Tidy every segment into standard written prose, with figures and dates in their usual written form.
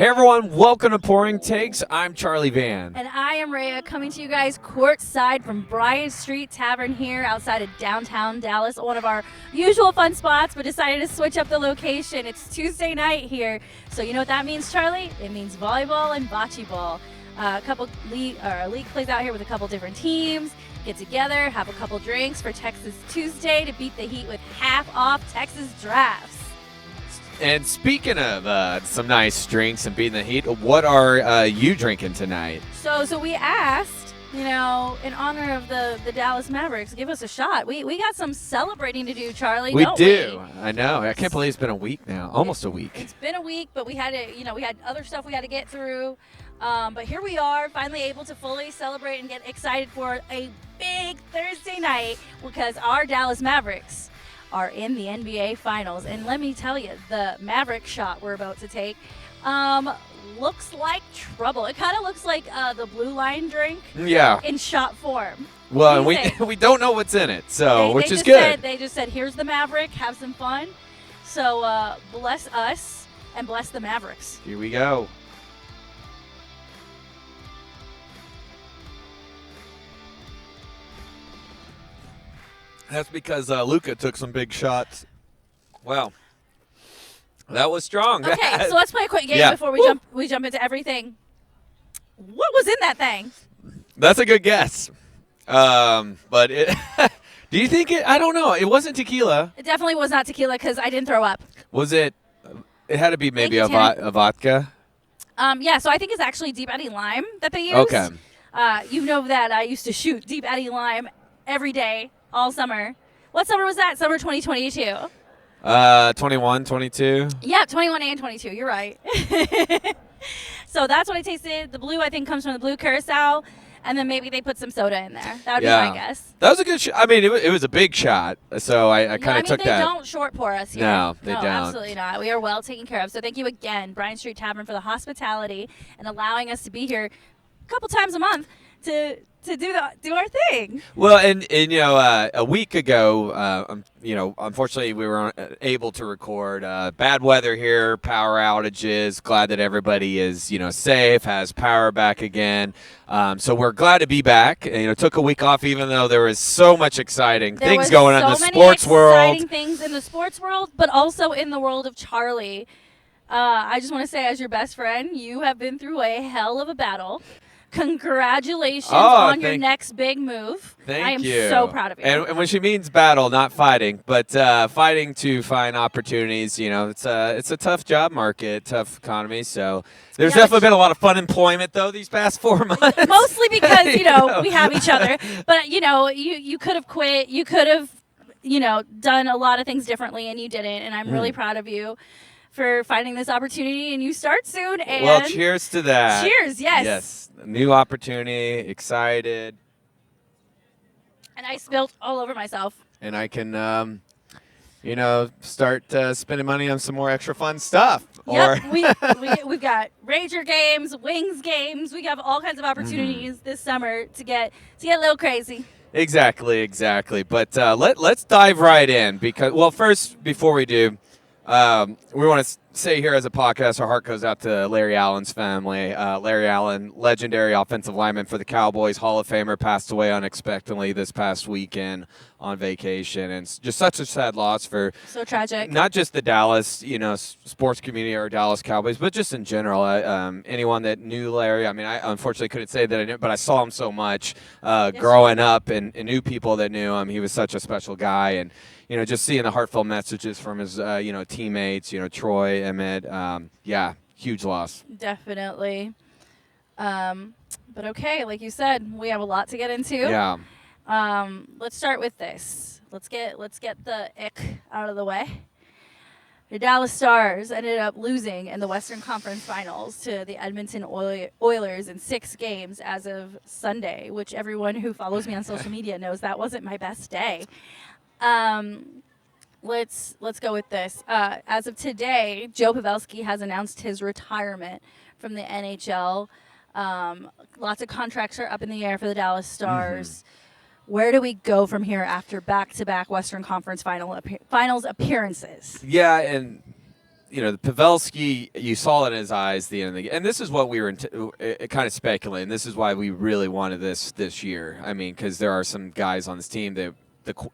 everyone, welcome to Pouring Takes. I'm Charlie Van. And I am Rayya, coming to you guys courtside from Bryant Street Tavern here outside of downtown Dallas, one of our usual fun spots, but decided to switch up the location. It's Tuesday night here, so you know what that means, Charlie? It means volleyball and bocce ball. A league plays out here with a couple different teams, get together, have a couple drinks for Texas Tuesday to beat the Heat with half-off Texas drafts. And speaking of some nice drinks and beating the heat, what are you drinking tonight? So we asked, in honor of the Dallas Mavericks, give us a shot. We got some celebrating to do, Charlie. We don't do. We? I know. I can't believe it's been a week now. Almost a week. It's been a week, but we had to, we had other stuff we had to get through. But here we are, finally able to fully celebrate and get excited for a big Thursday night because our Dallas Mavericks are in the NBA Finals. And let me tell you, the Maverick shot we're about to take looks like trouble. It kind of looks like the Blue Line drink in shot form. Well, we don't know what's in it, which is good. They just said, here's the Maverick, have some fun. So bless us and bless the Mavericks. Here we go. That's because Luka took some big shots. Wow. That was strong. Okay, so let's play a quick game before we jump into everything. What was in that thing? That's a good guess. But do you think it? I don't know. It wasn't tequila. It definitely was not tequila because I didn't throw up. Was it? It had to be maybe a vodka. So I think it's actually Deep Eddy Lime that they use. Okay. You know that I used to shoot Deep Eddy Lime every day, all summer. What summer was that? Summer 2022. 21, 22. Yeah, 21 and 22. You're right. So that's what I tasted. The blue, I think, comes from the blue curacao, and then maybe they put some soda in there. That would be my guess. That was a good shot. I mean, it was a big shot, so I kind of took that. They don't short pour us here. No, they don't. Absolutely not. We are well taken care of. So thank you again, Bryant Street Tavern, for the hospitality and allowing us to be here a couple times a month to do our thing. Well, and a week ago, unfortunately we were able to record. Bad weather here, power outages. Glad that everybody is safe, has power back again. So we're glad to be back. Took a week off, even though there was so much exciting things going on in the sports world. Exciting things in the sports world, but also in the world of Charlie. I just want to say, as your best friend, you have been through a hell of a battle. Congratulations on your next big move. Thank you. I am so proud of you. And when she means battle, not fighting, but fighting to find opportunities. It's a tough job market, tough economy. So there's definitely been a lot of fun employment though these past 4 months. Mostly because we have each other. But you could have quit. You could have done a lot of things differently, and you didn't. And I'm really proud of you for finding this opportunity, and you start soon. And well, cheers to that. Cheers, yes. Yes. New opportunity, excited. And I spilled all over myself. And I can, start spending money on some more extra fun stuff. Yep, we've got Ranger games, Wings games. We have all kinds of opportunities this summer to get a little crazy. Exactly. But let's dive right in because, well, first, before we do, we want to say here as a podcast, our heart goes out to Larry Allen's family. Larry Allen, legendary offensive lineman for the Cowboys, Hall of Famer, passed away unexpectedly this past weekend on vacation. And it's just such a sad loss for so tragic. Not just the Dallas, sports community or Dallas Cowboys, but just in general. Anyone that knew Larry, I mean, I unfortunately couldn't say that I knew, but I saw him so much growing up and knew people that knew him. He was such a special guy. And just seeing the heartfelt messages from his, teammates, Troy, Emmett, huge loss. Definitely. But okay, like you said, we have a lot to get into. Yeah. Let's start with this. Let's get the ick out of the way. The Dallas Stars ended up losing in the Western Conference Finals to the Edmonton Oilers in 6 games as of Sunday, which everyone who follows me on social media knows that wasn't my best day. Let's go with this. As of today, Joe Pavelski has announced his retirement from the NHL. Lots of contracts are up in the air for the Dallas Stars. Mm-hmm. Where do we go from here after back-to-back Western Conference Finals appearances? Yeah, and the Pavelski, you saw it in his eyes at the end of the game. And this is what we were kind of speculating. This is why we really wanted this year. I mean, because there are some guys on this team that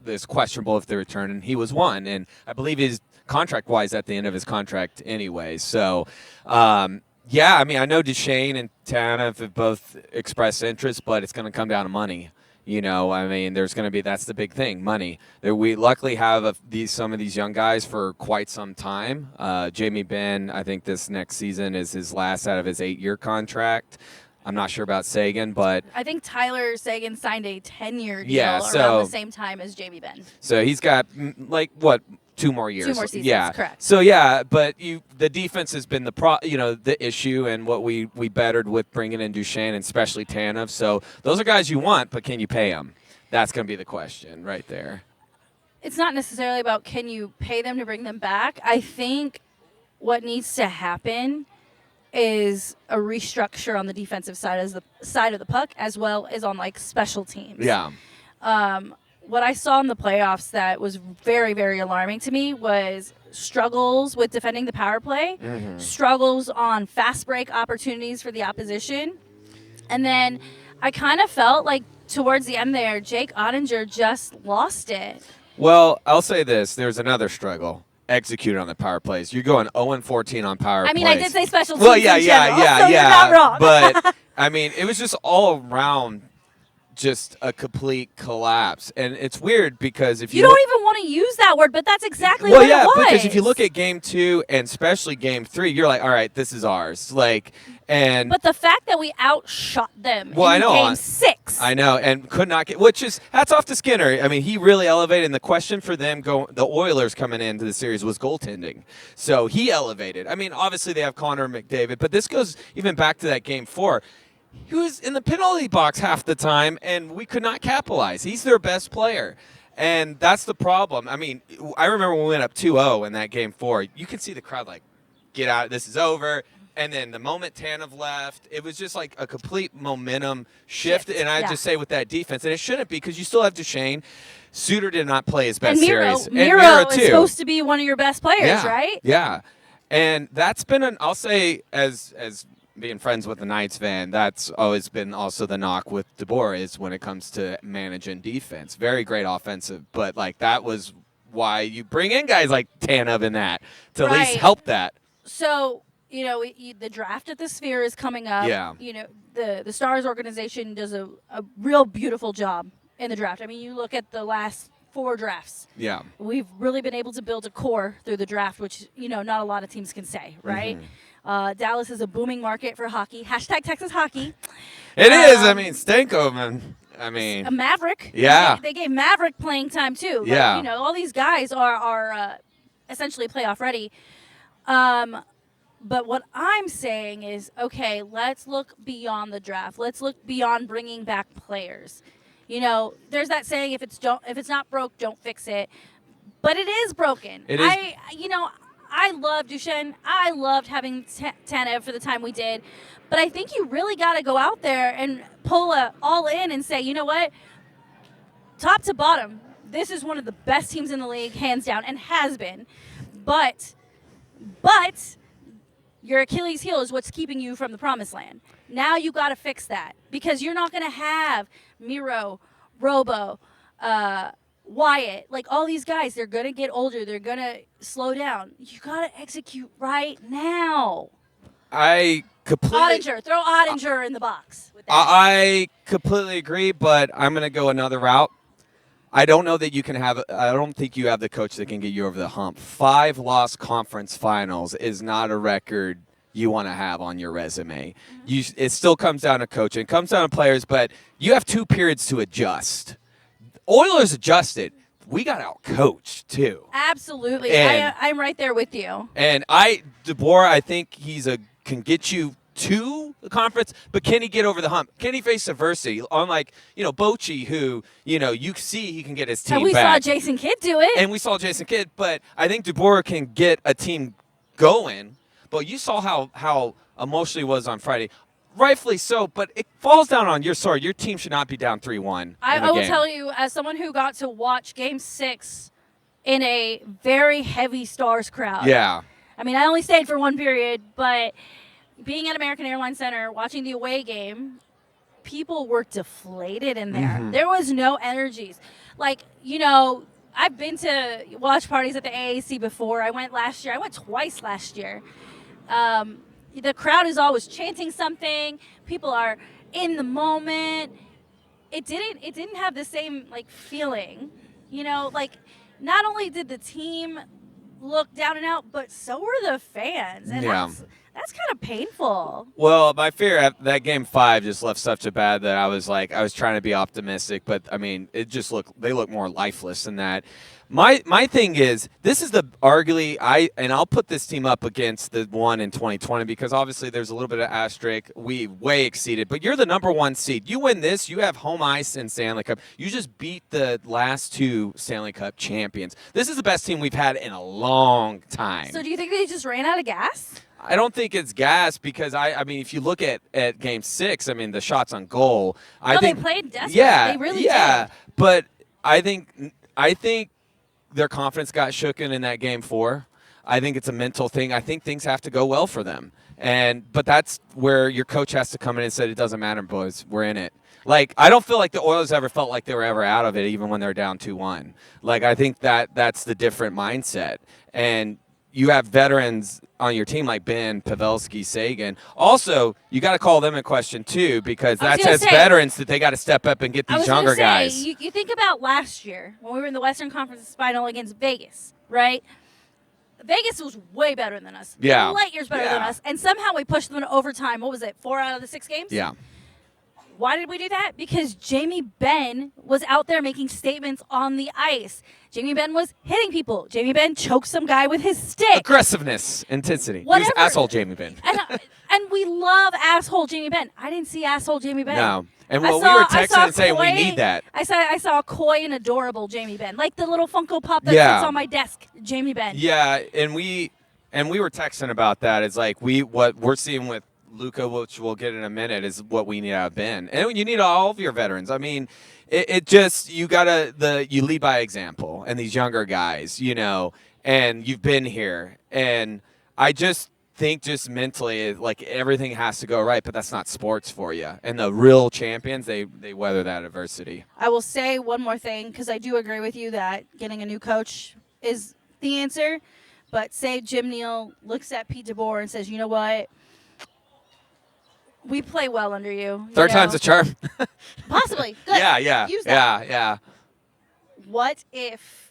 it's questionable if they return, and he was one. And I believe he's contract-wise at the end of his contract anyway. So, yeah, I mean, I know Duchesne and Tanev have both expressed interest, but it's going to come down to money. I mean, there's going to be, that's the big thing, money. We luckily have some of these young guys for quite some time. Jamie Benn, I think this next season is his last out of his 8-year contract. I'm not sure about Sagan, but I think Tyler Sagan signed a 10-year deal around the same time as Jamie Benn. So he's got, 2 more years. 2 more seasons, yeah. Correct. So, yeah, but the defense has been the issue and what we bettered with bringing in Duchesne and especially Tanev. So those are guys you want, but can you pay them? That's going to be the question right there. It's not necessarily about can you pay them to bring them back. I think what needs to happen is a restructure on the defensive side of the puck as well as on special teams. Yeah. What I saw in the playoffs that was very, very alarming to me was struggles with defending the power play, struggles on fast break opportunities for the opposition. And then I kind of felt like towards the end there, Jake Ottinger just lost it. Well, I'll say this. There's another struggle. Executed on the power plays. You're going 0-14 on power plays. I mean, I did say special teams well, in general, so you're not wrong. But, I mean, it was just all around just a complete collapse. And it's weird because if you don't even want to use that word, but that's exactly what it was. Well, yeah, because if you look at Game 2 and especially Game 3, you're like, all right, this is ours. But the fact that we outshot them in Game 6. I know, and could not get, which is, hats off to Skinner. I mean, he really elevated, and the question for them, the Oilers coming into the series was goaltending. So he elevated. I mean, obviously they have Conor McDavid, but this goes even back to that Game 4. He was in the penalty box half the time, and we could not capitalize. He's their best player. And that's the problem. I mean, I remember when we went up 2-0 in that Game 4. You could see the crowd get out, this is over. And then the moment Tanev left, it was just like a complete momentum shift. And I just say with that defense, and it shouldn't be because you still have Duchesne. Suter did not play his best series. And Miro is supposed to be one of your best players, right? Yeah. And that's been I'll say as being friends with the Knights fan, that's always been also the knock with DeBoer is when it comes to managing defense. Very great offensive, but that was why you bring in guys like Tanev in that to at least help that. So, the draft at the Sphere is coming up. Yeah. The Stars organization does a real beautiful job in the draft. I mean, you look at the last 4 drafts. Yeah. We've really been able to build a core through the draft, which, not a lot of teams can say, right? Mm-hmm. Dallas is a booming market for hockey. # Texas hockey. It is. I mean, Stanko, man. I mean, a Maverick. Yeah. They gave Maverick playing time too. Yeah. But, all these guys are essentially playoff ready. But what I'm saying is, okay, let's look beyond the draft. Let's look beyond bringing back players. There's that saying, if it's not broke, don't fix it. But it is broken. It is. I love Duchesne. I loved having Tanev for the time we did. But I think you really got to go out there and pull all in and say, you know what? Top to bottom, this is one of the best teams in the league, hands down, and has been. But your Achilles heel is what's keeping you from the promised land. Now you got to fix that because you're not going to have Miro, Robo, Wyatt, all these guys, they're going to get older. They're going to slow down. You got to execute right now. I completely... Throw Ottinger in the box. With that. I completely agree, but I'm going to go another route. I don't know that you can have... I don't think you have the coach that can get you over the hump. 5 lost conference finals is not a record you want to have on your resume. Mm-hmm. It still comes down to coaching. It comes down to players, but you have 2 periods to adjust. Oilers adjusted. We got out-coached, too. Absolutely. I'm right there with you. And DeBoer, I think can get you to the conference, but can he get over the hump? Can he face adversity? Unlike, Bochy, who, you see he can get his team back. And we saw Jason Kidd do it. But I think DeBoer can get a team going. But you saw how emotional he was on Friday. Rightfully so, but it falls down on your sword. Your team should not be down 3-1. I will tell you, as someone who got to watch Game 6 in a very heavy Stars crowd. Yeah. I mean, I only stayed for one period, but being at American Airlines Center, watching the away game, people were deflated in there. Mhm. There was no energies. Like, I've been to watch parties at the AAC before. I went last year. I went twice last year. The crowd is always chanting something. People are in the moment. It didn't have the same feeling. Like not only did the team look down and out, but so were the fans. And Yeah. that's kind of painful. Well, my fear at that game 5 just left such a bad that I was trying to be optimistic, but I mean, they look more lifeless than that. My thing is, this is and I'll put this team up against the one in 2020 because obviously there's a little bit of asterisk. We way exceeded, but you're the number 1 seed. You win this, you have home ice in Stanley Cup. You just beat the last 2 Stanley Cup champions. This is the best team we've had in a long time. So do you think they just ran out of gas? I don't think it's gas because I mean, if you look at Game 6, I mean, the shots on goal. I think they played desperate. Yeah, They really yeah. did. But I think their confidence got shooken in that Game 4. I think it's a mental thing. I think things have to go well for them, but that's where your coach has to come in and say, "It doesn't matter, boys. We're in it." Like, I don't feel like the Oilers ever felt like they were ever out of it, even when they're down 2-1. Like, I think that's the different mindset. And you have veterans on your team like Ben, Pavelski, Sagan. Also, you got to call them in question too because that's as veterans that they got to step up and get these younger guys. You think about last year when we were in the Western Conference Final against Vegas, right? Vegas was way better than us. Yeah. Light years better than us. And somehow we pushed them to overtime. What was it, 4 out of the 6 games? Yeah. Why did we do that? Because Jamie Benn was out there making statements on the ice. Jamie Benn was hitting people. Jamie Benn choked some guy with his stick. Aggressiveness, intensity. Whatever. He was asshole Jamie Benn. And we love asshole Jamie Benn. I didn't see asshole Jamie Benn. No. And we were texting and saying we need that. I saw a coy and adorable Jamie Benn, like the little Funko Pop that sits on my desk. Jamie Benn. Yeah, and we were texting about that. It's like what we're seeing with Luka, which we'll get in a minute, is what we need out of Ben. And you need all of your veterans. I mean, it just, you lead by example. And these younger guys, and you've been here. And I just think just mentally, like, everything has to go right, but that's not sports for you. And the real champions, they weather that adversity. I will say one more thing, because I do agree with you that getting a new coach is the answer. But say Jim Neal looks at Pete DeBoer and says, you know what? We play well under you. Third time's a charm. Possibly. Good. Yeah. Use that. Yeah. What if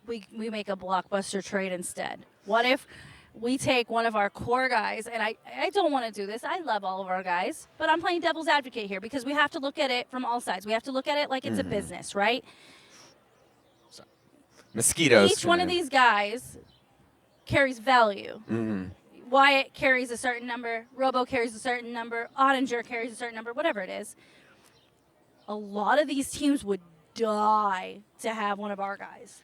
we make a blockbuster trade instead? What if we take one of our core guys, and I don't want to do this. I love all of our guys, but I'm playing devil's advocate here because we have to look at it from all sides. We have to look at it like it's a business, right? Mosquitoes. Each one of these guys carries value. Mm-hmm. Wyatt carries a certain number. Robo carries a certain number. Ottinger carries a certain number. Whatever it is. A lot of these teams would die to have one of our guys.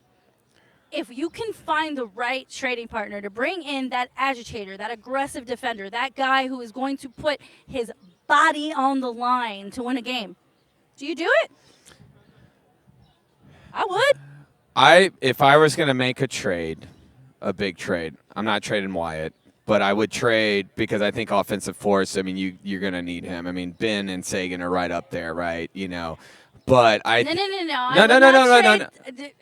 If you can find the right trading partner to bring in that agitator, that aggressive defender, that guy who is going to put his body on the line to win a game, do you do it? I would. If I was going to make a trade, a big trade, I'm not trading Wyatt. But I would trade because I think offensive force, I mean, you're going to need him. I mean, Ben and Sagan are right up there, right? But I... No. No.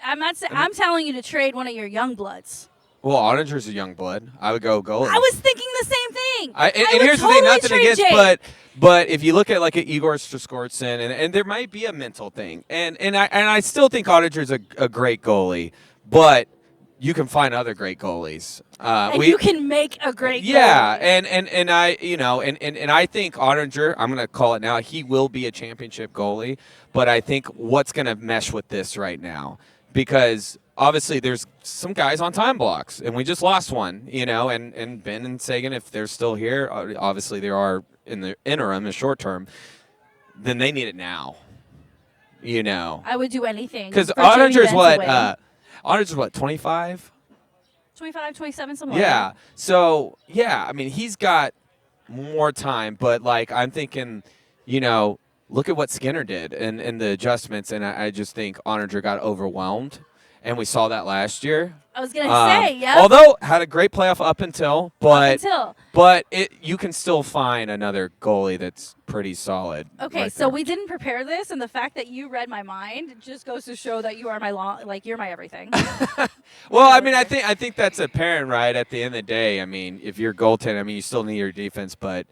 I'm not saying... I'm telling you to trade one of your young bloods. Well, Ottinger's a young blood. I would go goalie. I was thinking the same thing. And here's the thing, nothing against, but if you look at like a Igor Skortson, and there might be a mental thing, and I still think Ottinger's a great goalie, but you can find other great goalies. You can make a great goalie. Yeah, and I think Ottinger, I'm going to call it now, he will be a championship goalie, but I think what's going to mesh with this right now, because obviously there's some guys on time blocks, and we just lost one, and Ben and Sagan, if they're still here, obviously they are in the interim, the short term, then they need it now, I would do anything. Because Ottinger's what, 25? 25, 27, something Yeah. like that. So, I mean, he's got more time, but, like, I'm thinking, look at what Skinner did and the adjustments, and I just think Ottinger got overwhelmed, and we saw that last year. I was going to say, yeah. Although had a great playoff up until, but you can still find another goalie that's pretty solid. Okay, right so there. we didn't prepare this, and the fact that you read my mind just goes to show that you are you're my everything. Well, I mean, I think that's apparent, right? At the end of the day, I mean, if you're goaltending, I mean, you still need your defense, but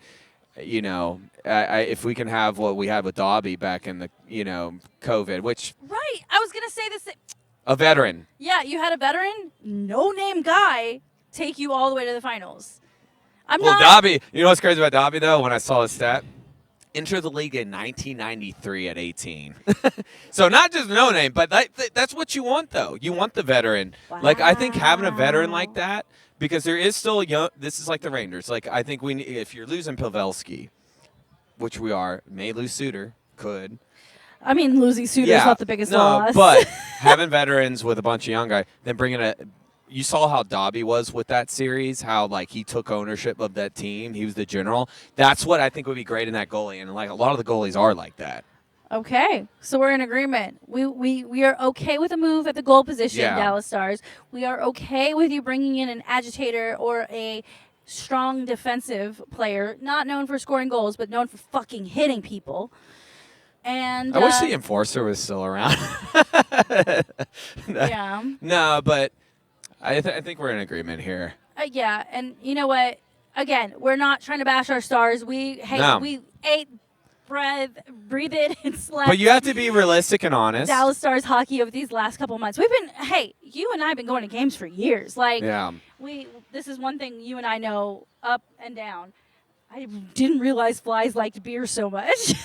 you know, if we can have what we had with Dobby back in the COVID, which Right, I was going to say this. a veteran. Yeah, you had a veteran, no-name guy take you all the way to the finals. Dobby, you know what's crazy about Dobby, though, when I saw his stat? Entered the league in 1993 at 18. So not just no name, but that's what you want, though. You want the veteran. Wow. Like, I think having a veteran like that, because there is still young. This is like the Rangers. Like, I think if you're losing Pavelski, which we are, may lose Suter, could. I mean, losing Suter's not the biggest loss. But having veterans with a bunch of young guys, then bringing you saw how Dobby was with that series, how like he took ownership of that team. He was the general. That's what I think would be great in that goalie, and like a lot of the goalies are like that. Okay, so we're in agreement. We are okay with a move at the goal position, Dallas Stars. We are okay with you bringing in an agitator or a strong defensive player, not known for scoring goals, but known for fucking hitting people. And I wish the enforcer was still around. Yeah. No, but I think we're in agreement here. Yeah, and you know what? Again, we're not trying to bash our Stars. We ate, breathed it, and slept. But you have to be realistic and honest. Dallas Stars hockey over these last couple months. You and I have been going to games for years. This is one thing you and I know up and down. I didn't realize flies liked beer so much.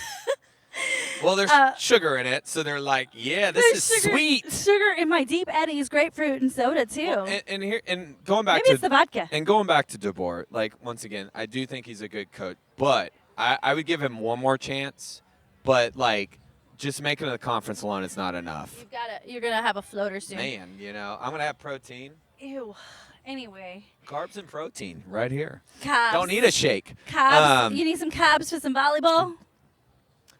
Well, there's sugar in it, so they're like, yeah, this is sweet. Sugar in my Deep Eddies, grapefruit, and soda too. Well, and going back Maybe it's the vodka. And going back to DeBoer, like once again, I do think he's a good coach, but I would give him one more chance. But like, just making it to the conference alone is not enough. You're gonna have a floater soon. Man, I'm gonna have protein. Ew. Anyway. Carbs and protein right here. Carbs. Don't need a shake. Carbs. You need some carbs for some volleyball?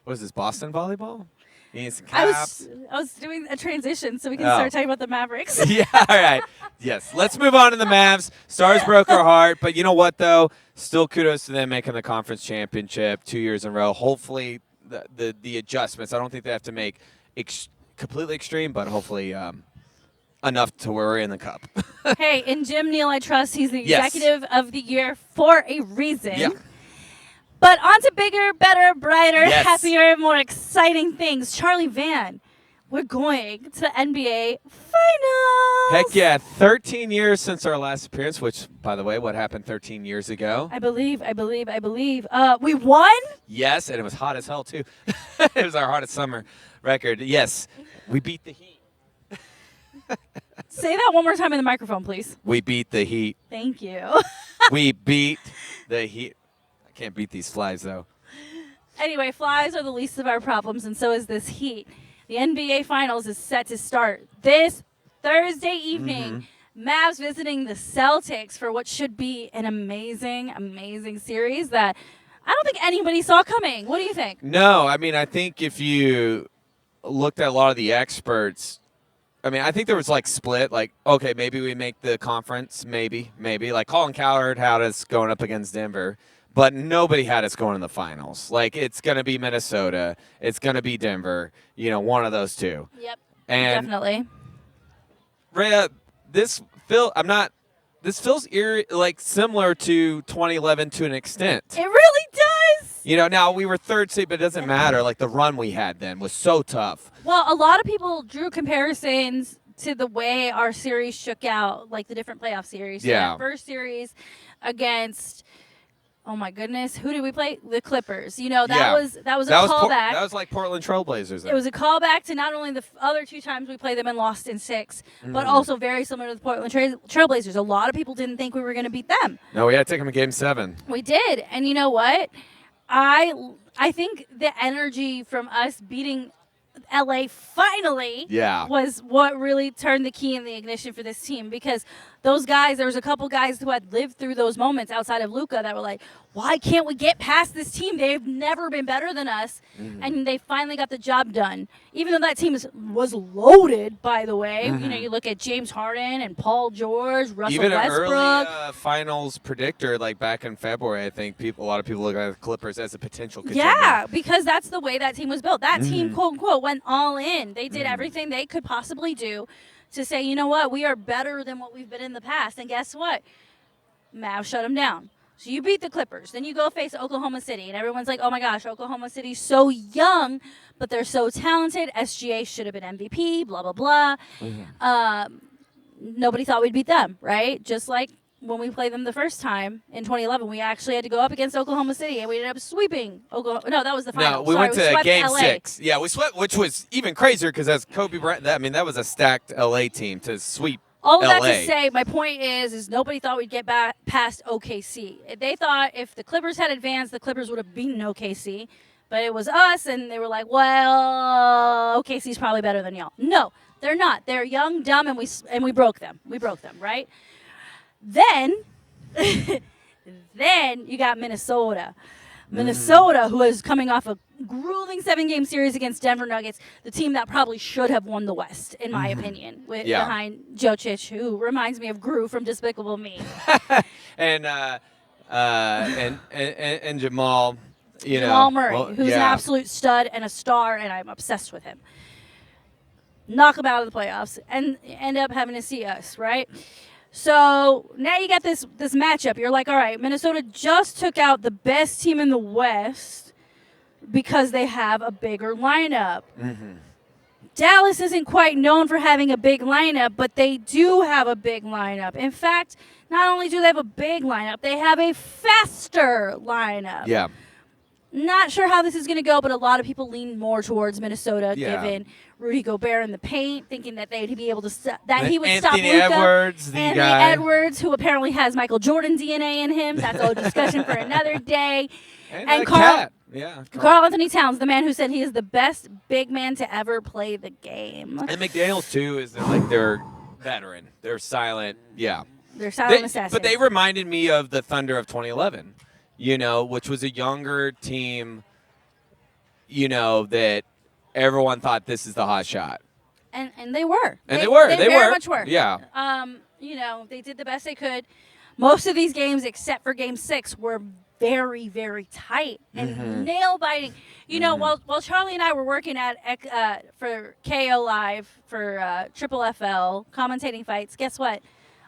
What is this, Boston volleyball? You need some carbs? I was doing a transition so we can start talking about the Mavericks. Yeah, all right. Yes, let's move on to the Mavs. Stars broke our heart, but you know what, though? Still kudos to them making the conference championship 2 years in a row. Hopefully the adjustments, I don't think they have to make completely extreme, but hopefully enough to where we're in the cup. Hey, in Jim Neal, I trust. He's the executive of the year for a reason. Yeah. But on to bigger, better, brighter, happier, more exciting things. Charlie Van, we're going to the NBA Finals. Heck yeah, 13 years since our last appearance, which, by the way, what happened 13 years ago? I believe. We won? Yes, and it was hot as hell, too. It was our hottest summer record. Yes, we beat the Heat. Say that one more time in the microphone, please. We beat the Heat. Thank you. We beat the Heat. I can't beat these flies, though. Anyway, flies are the least of our problems, and so is this heat. The NBA Finals is set to start this Thursday evening. Mavs visiting the Celtics for what should be an amazing, amazing series that I don't think anybody saw coming. What do you think? No, I mean, I think if you looked at a lot of the experts, I mean, I think there was like split, like, okay, maybe we make the conference, maybe. Like Colin Cowherd had us going up against Denver, but nobody had us going in the finals. Like, it's going to be Minnesota, it's going to be Denver, one of those two. Yep, and definitely. Rayya, this feels like similar to 2011 to an extent. It really does. Now we were third seed, but it doesn't matter. Like, the run we had then was so tough. Well, a lot of people drew comparisons to the way our series shook out, like the different playoff series. Yeah. So that first series against, oh my goodness, who did we play? The Clippers. That was a callback. That was like Portland Trailblazers. It was a callback to not only the other two times we played them and lost in 6, but also very similar to the Portland Trailblazers. A lot of people didn't think we were going to beat them. No, we had to take them in Game 7. We did. And you know what? I think the energy from us beating LA finally was what really turned the key in the ignition for this team, because those guys, there was a couple guys who had lived through those moments outside of Luka that were like, why can't we get past this team? They've never been better than us. And they finally got the job done. Even though that team was loaded, by the way. You know, you look at James Harden and Paul George, Russell Even Westbrook. an early finals predictor, like back in February, I think a lot of people look at the Clippers as a potential contender. Yeah, because that's the way that team was built. That team, quote unquote, went all in. They did everything they could possibly do to say, you know what, we are better than what we've been in the past. And guess what? Mavs shut them down. So you beat the Clippers. Then you go face Oklahoma City. And everyone's like, oh, my gosh, Oklahoma City's so young, but they're so talented. SGA should have been MVP, blah, blah, blah. Nobody thought we'd beat them, right? Just like when we played them the first time in 2011, we actually had to go up against Oklahoma City, and we ended up sweeping Oklahoma. No, that was the final. No, we went to swept Game LA. 6. Yeah, we swept, which was even crazier because as Kobe Bryant, that was a stacked LA team to sweep. All of that LA. to say, my point is nobody thought we'd get back past OKC. They thought if the Clippers had advanced, the Clippers would have beaten OKC. But it was us, and they were like, well, OKC's probably better than y'all. No, they're not. They're young, dumb, and we broke them. We broke them, right? Then you got Minnesota. Minnesota, who is coming off a grueling 7-game series against Denver Nuggets, the team that probably should have won the West, in my opinion, behind Jokic, who reminds me of Gru from Despicable Me. and Jamal, Jamal Murray, who's an absolute stud and a star, and I'm obsessed with him. Knock him out of the playoffs and end up having to see us, right? So now you got this matchup. You're like, all right, Minnesota just took out the best team in the West because they have a bigger lineup. Dallas isn't quite known for having a big lineup, but they do have a big lineup. In fact, not only do they have a big lineup, they have a faster lineup. Yeah. Not sure how this is going to go, but a lot of people lean more towards Minnesota, given Rudy Gobert in the paint, thinking that they'd be able to he would stop Luka. Anthony Edwards, who apparently has Michael Jordan DNA in him. That's a discussion for another day. And Carl Anthony Towns, the man who said he is the best big man to ever play the game. And McDaniels too is they're veteran. They're silent. Yeah. They're silent assassins. But they reminded me of the Thunder of 2011. Which was a younger team, that everyone thought this is the hot shot. And they were. And they were. They very much were. Yeah. They did the best they could. Most of these games, except for Game 6, were very, very tight and nail-biting. While Charlie and I were working for KO Live, for Triple FL, commentating fights, guess what?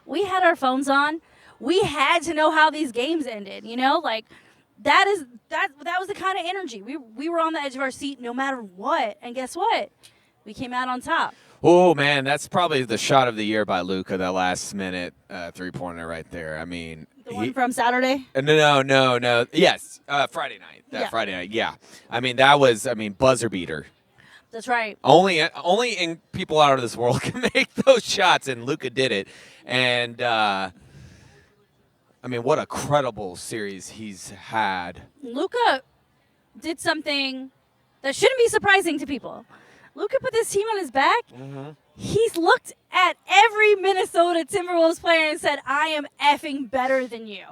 We had our phones on. We had to know how these games ended, that was the kind of energy. We were on the edge of our seat no matter what. And guess what? We came out on top. Oh, man, that's probably the shot of the year by Luka, that last-minute three-pointer right there. I mean, the one from Saturday? No. Yes, Friday night. Friday night, yeah. I mean, that was, buzzer beater. That's right. Only in people out of this world can make those shots, and Luka did it. And, what a credible series he's had. Luka did something that shouldn't be surprising to people. Luka put this team on his back. He's looked at every Minnesota Timberwolves player and said, I am effing better than you.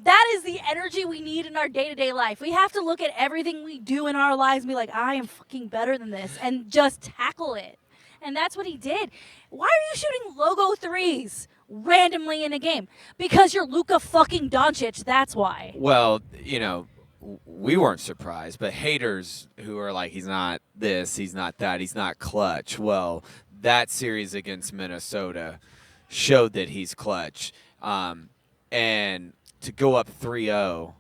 That is the energy we need in our day-to-day life. We have to look at everything we do in our lives and be like, I am fucking better than this, and just tackle it. And that's what he did. Why are you shooting logo threes randomly in a game? Because you're Luka fucking Doncic, that's why. Well, we weren't surprised, but haters who are like, he's not this, he's not that, he's not clutch. Well, that series against Minnesota showed that he's clutch. And to go up 3-0,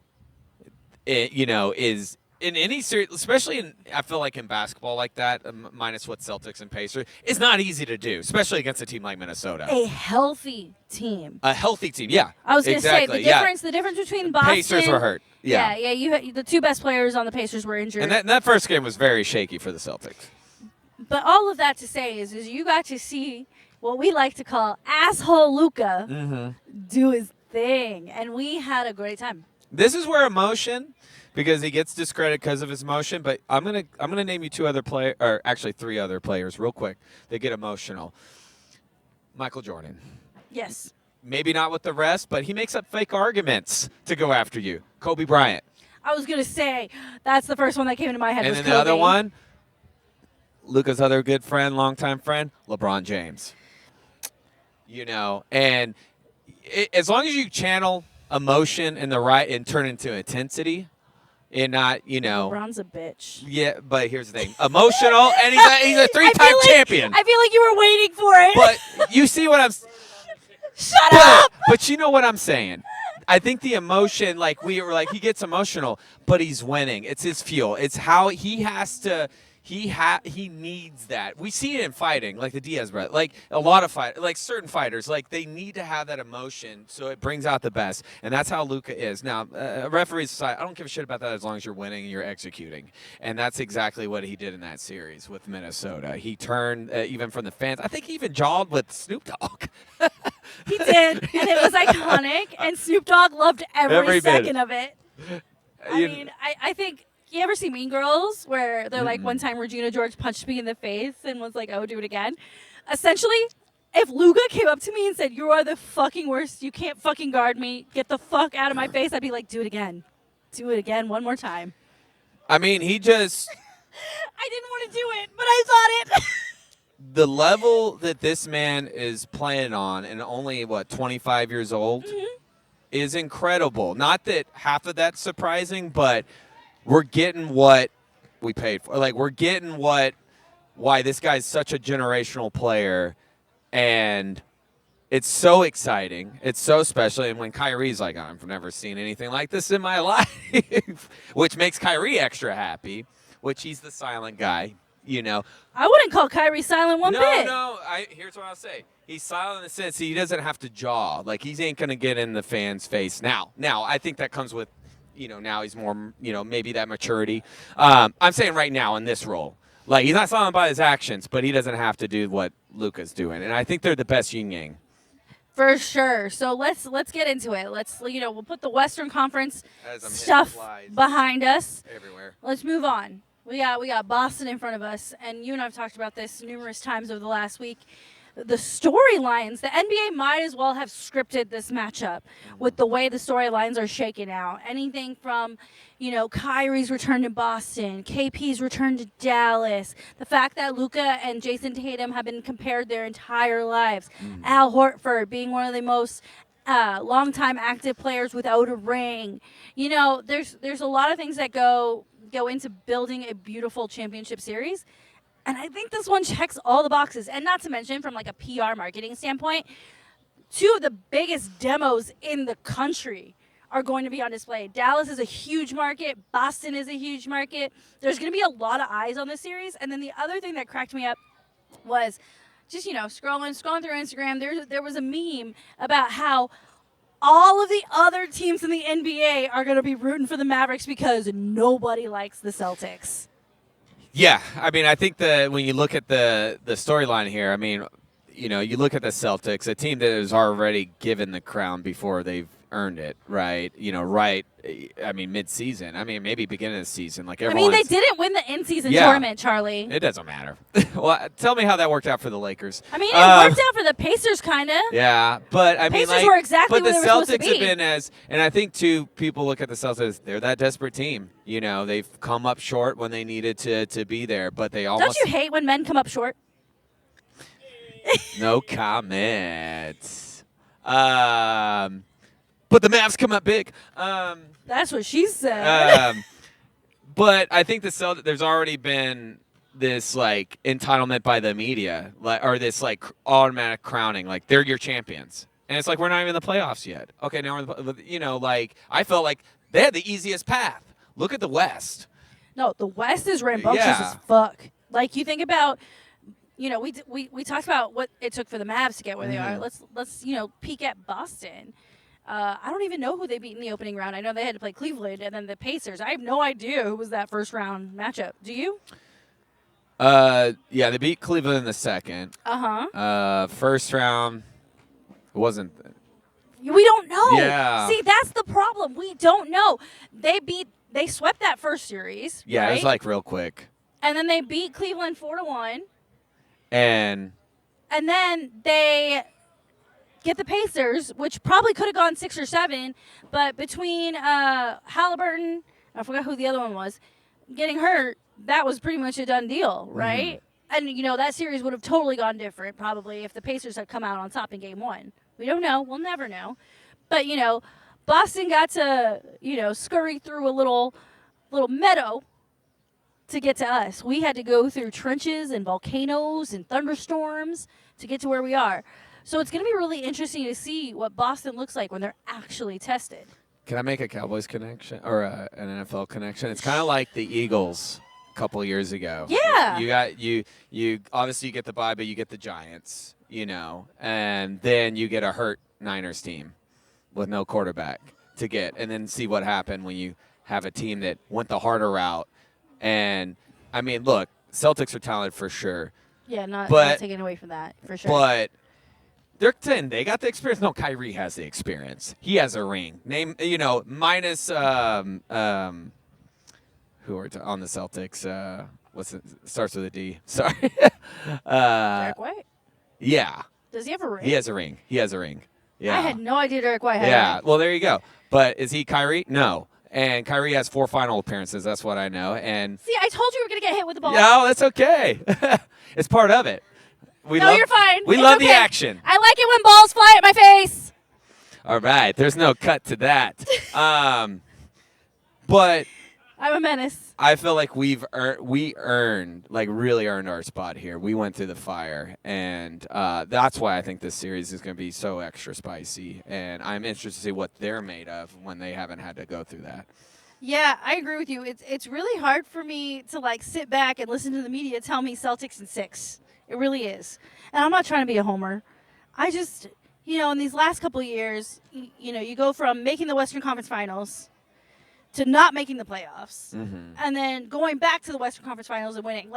is in any series, especially I feel like in basketball like that, minus what Celtics and Pacers, it's not easy to do, especially against a team like Minnesota. A healthy team. A healthy team, yeah. I was going to say, the difference between Boston. Pacers were hurt. Yeah. You had, the two best players on the Pacers were injured. And that first game was very shaky for the Celtics. But all of that to say is you got to see what we like to call asshole Luka do his thing. And we had a great time. This is where emotion, because he gets discredited because of his emotion, but I'm gonna name you three other players real quick that get emotional. Michael Jordan. Yes. Maybe not with the rest, but he makes up fake arguments to go after you. Kobe Bryant. I was going to say, that's the first one that came into my head. And was then Kobe. the other one, Luka's other good friend, longtime friend, LeBron James. And as long as you channel emotion and turn into intensity, and not, LeBron's a bitch. Yeah, but here's the thing: emotional, and he's a 3-time champion. I feel like you were waiting for it. But you see what I'm. Shut up! But you know what I'm saying. I think the emotion, he gets emotional, but he's winning. It's his fuel. It's how he has to. He needs that. We see it in fighting, like the Diaz brother. Like a lot of certain fighters, they need to have that emotion, so it brings out the best. And that's how Luka is. Now, referees aside, I don't give a shit about that as long as you're winning and you're executing. And that's exactly what he did in that series with Minnesota. He turned even from the fans. I think he even jawed with Snoop Dogg. He did, and it was iconic. And Snoop Dogg loved every second of it. I think. You ever see Mean Girls where they're like, one time Regina George punched me in the face and was like, oh, do it again? Essentially, if Luka came up to me and said, you are the fucking worst, you can't fucking guard me, get the fuck out of my face, I'd be like, do it again. Do it again one more time. I mean, he just... I didn't want to do it, but I thought it. The level that this man is playing on, and only, 25 years old, is incredible. Not that half of that's surprising, but... We're getting what we paid for. We're getting why this guy's such a generational player, and it's so exciting. It's so special. And when Kyrie's like, I've never seen anything like this in my life, which makes Kyrie extra happy, which he's the silent guy, I wouldn't call Kyrie silent one bit. No. Here's what I'll say. He's silent in the sense he doesn't have to jaw. He ain't going to get in the fans' face now. Now, I think that comes with now he's more, maybe that maturity. I'm saying right now in this role. He's not silent by his actions, but he doesn't have to do what Luka's doing. And I think they're the best yin-yang. For sure. So let's get into it. We'll put the Western Conference stuff behind us. Everywhere. Let's move on. We got Boston in front of us, and you and I have talked about this numerous times over the last week. The storylines, the NBA might as well have scripted this matchup with the way the storylines are shaking out. Anything from, Kyrie's return to Boston, KP's return to Dallas, the fact that Luka and Jason Tatum have been compared their entire lives, Al Horford being one of the most longtime active players without a ring. There's a lot of things that go into building a beautiful championship series. And I think this one checks all the boxes. And not to mention, from a PR marketing standpoint, two of the biggest demos in the country are going to be on display. Dallas is a huge market. Boston is a huge market. There's going to be a lot of eyes on this series. And then the other thing that cracked me up was just, scrolling through Instagram. There was a meme about how all of the other teams in the NBA are going to be rooting for the Mavericks because nobody likes the Celtics. Yeah, I think that when you look at the storyline here, you look at the Celtics, a team that is already given the crown before they've earned it, right? Mid-season. Maybe beginning of the season. They didn't win the in-season tournament, Charlie. It doesn't matter. Well, tell me how that worked out for the Lakers. It worked out for the Pacers, kind of. Yeah, but Pacers were exactly where they were supposed to be. But the Celtics have been and I think too, people look at the Celtics, they're that desperate team. They've come up short when they needed to be there, but they almost. Don't you hate when men come up short? No comment. But the Mavs come up big. That's what she said. But I think there's already been this entitlement by the media, or this automatic crowning, they're your champions, and it's we're not even in the playoffs yet. Okay, now we're I felt like they had the easiest path. Look at the West. No, the West is rambunctious as fuck. You think about. We talked about what it took for the Mavs to get where they are. Let's peek at Boston. I don't even know who they beat in the opening round. I know they had to play Cleveland and then the Pacers. I have no idea who was that first round matchup. Do you? Yeah, they beat Cleveland in the second. First round wasn't. We don't know. Yeah. See, that's the problem. We don't know. They swept that first series. Yeah, right? it was real quick. And then they beat Cleveland 4-1. And then they get the Pacers, which probably could have gone 6 or 7, but between Halliburton, I forgot who the other one was, getting hurt, that was pretty much a done deal, right? And, that series would have totally gone different probably if the Pacers had come out on top in Game 1. We don't know. We'll never know. But, Boston got to, scurry through a little meadow to get to us. We had to go through trenches and volcanoes and thunderstorms to get to where we are. So it's going to be really interesting to see what Boston looks like when they're actually tested. Can I make a Cowboys connection or an NFL connection? It's kind of like the Eagles a couple years ago. Yeah. You obviously you get the bye, but you get the Giants, and then you get a hurt Niners team with no quarterback to get, and then see what happened when you have a team that went the harder route. And I mean, look, Celtics are talented for sure. Yeah, not taking away from that for sure. But they're 10. They got the experience. No, Kyrie has the experience. He has a ring. Minus who are on the Celtics? What's it? Starts with a D. Sorry. Derek White? Yeah. Does he have a ring? He has a ring. Yeah. I had no idea Derek White had a ring. Well, there you go. But is he Kyrie? No. And Kyrie has 4 final appearances. That's what I know. And see, I told you we were going to get hit with the ball. No, that's okay. It's part of it. You're fine. We love the action. I like it when balls fly at my face. All right. There's no cut to that. But I'm a menace. I feel like we really earned our spot here. We went through the fire, and that's why I think this series is going to be so extra spicy. And I'm interested to see what they're made of when they haven't had to go through that. Yeah, I agree with you. It's really hard for me to sit back and listen to the media tell me Celtics in 6. It really is. And I'm not trying to be a homer. I just, in these last couple of years, you go from making the Western Conference Finals to not making the playoffs, and then going back to the Western Conference Finals and winning.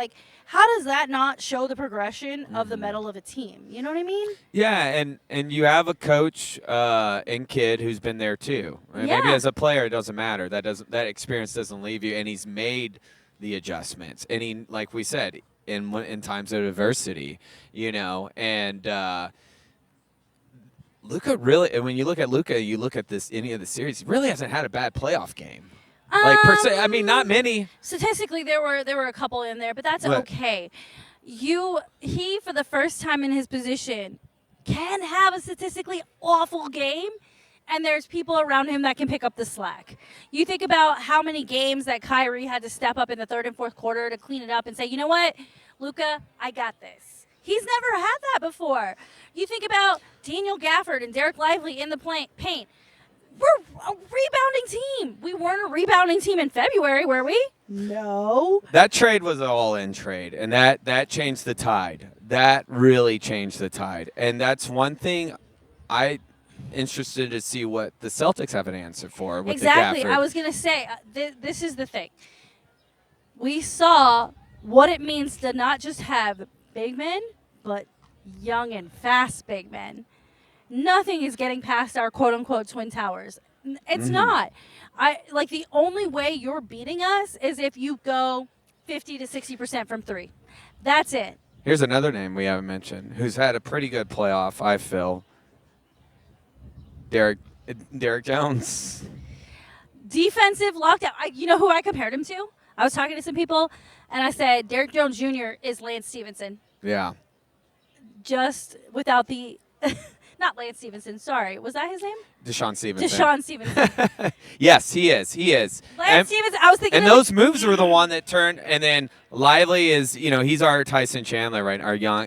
How does that not show the progression of the mettle of a team? You know what I mean? Yeah, and you have a coach and kid who's been there too. Yeah. Maybe as a player, it doesn't matter. That experience doesn't leave you, and he's made the adjustments. And he, like we said, in times of adversity, and Luka really, and when you look at Luka, you look at any of the series, he really hasn't had a bad playoff game. Per se, I mean, not many. Statistically, there were a couple in there, but that's okay. He for the first time in his position can have a statistically awful game, and there's people around him that can pick up the slack. You think about how many games that Kyrie had to step up in the third and fourth quarter to clean it up and say, you know what, Luka, I got this. He's never had that before. You think about Daniel Gafford and Derek Lively in the paint. We're a rebounding team. We weren't a rebounding team in February, were we? No. That trade was an all-in trade, and that changed the tide. That really changed the tide. And that's one thing I'm interested to see what the Celtics have an answer for. With exactly. The I was going to say, this is the thing. We saw what it means to not just have big men, but young and fast big men. Nothing is getting past our quote-unquote Twin Towers. It's not. The only way you're beating us is if you go 50 to 60% from 3. That's it. Here's another name we haven't mentioned who's had a pretty good playoff, I feel. Derek Jones. Defensive lockdown. You know who I compared him to? I was talking to some people, and I said Derek Jones Jr. is Lance Stevenson. Yeah. Just without the not Lance Stevenson, sorry. Was that his name? Deshaun Stevenson. Yes, he is. Lance Stevenson, I was thinking. And those moves were the one that turned, and then Lively is, he's our Tyson Chandler, right?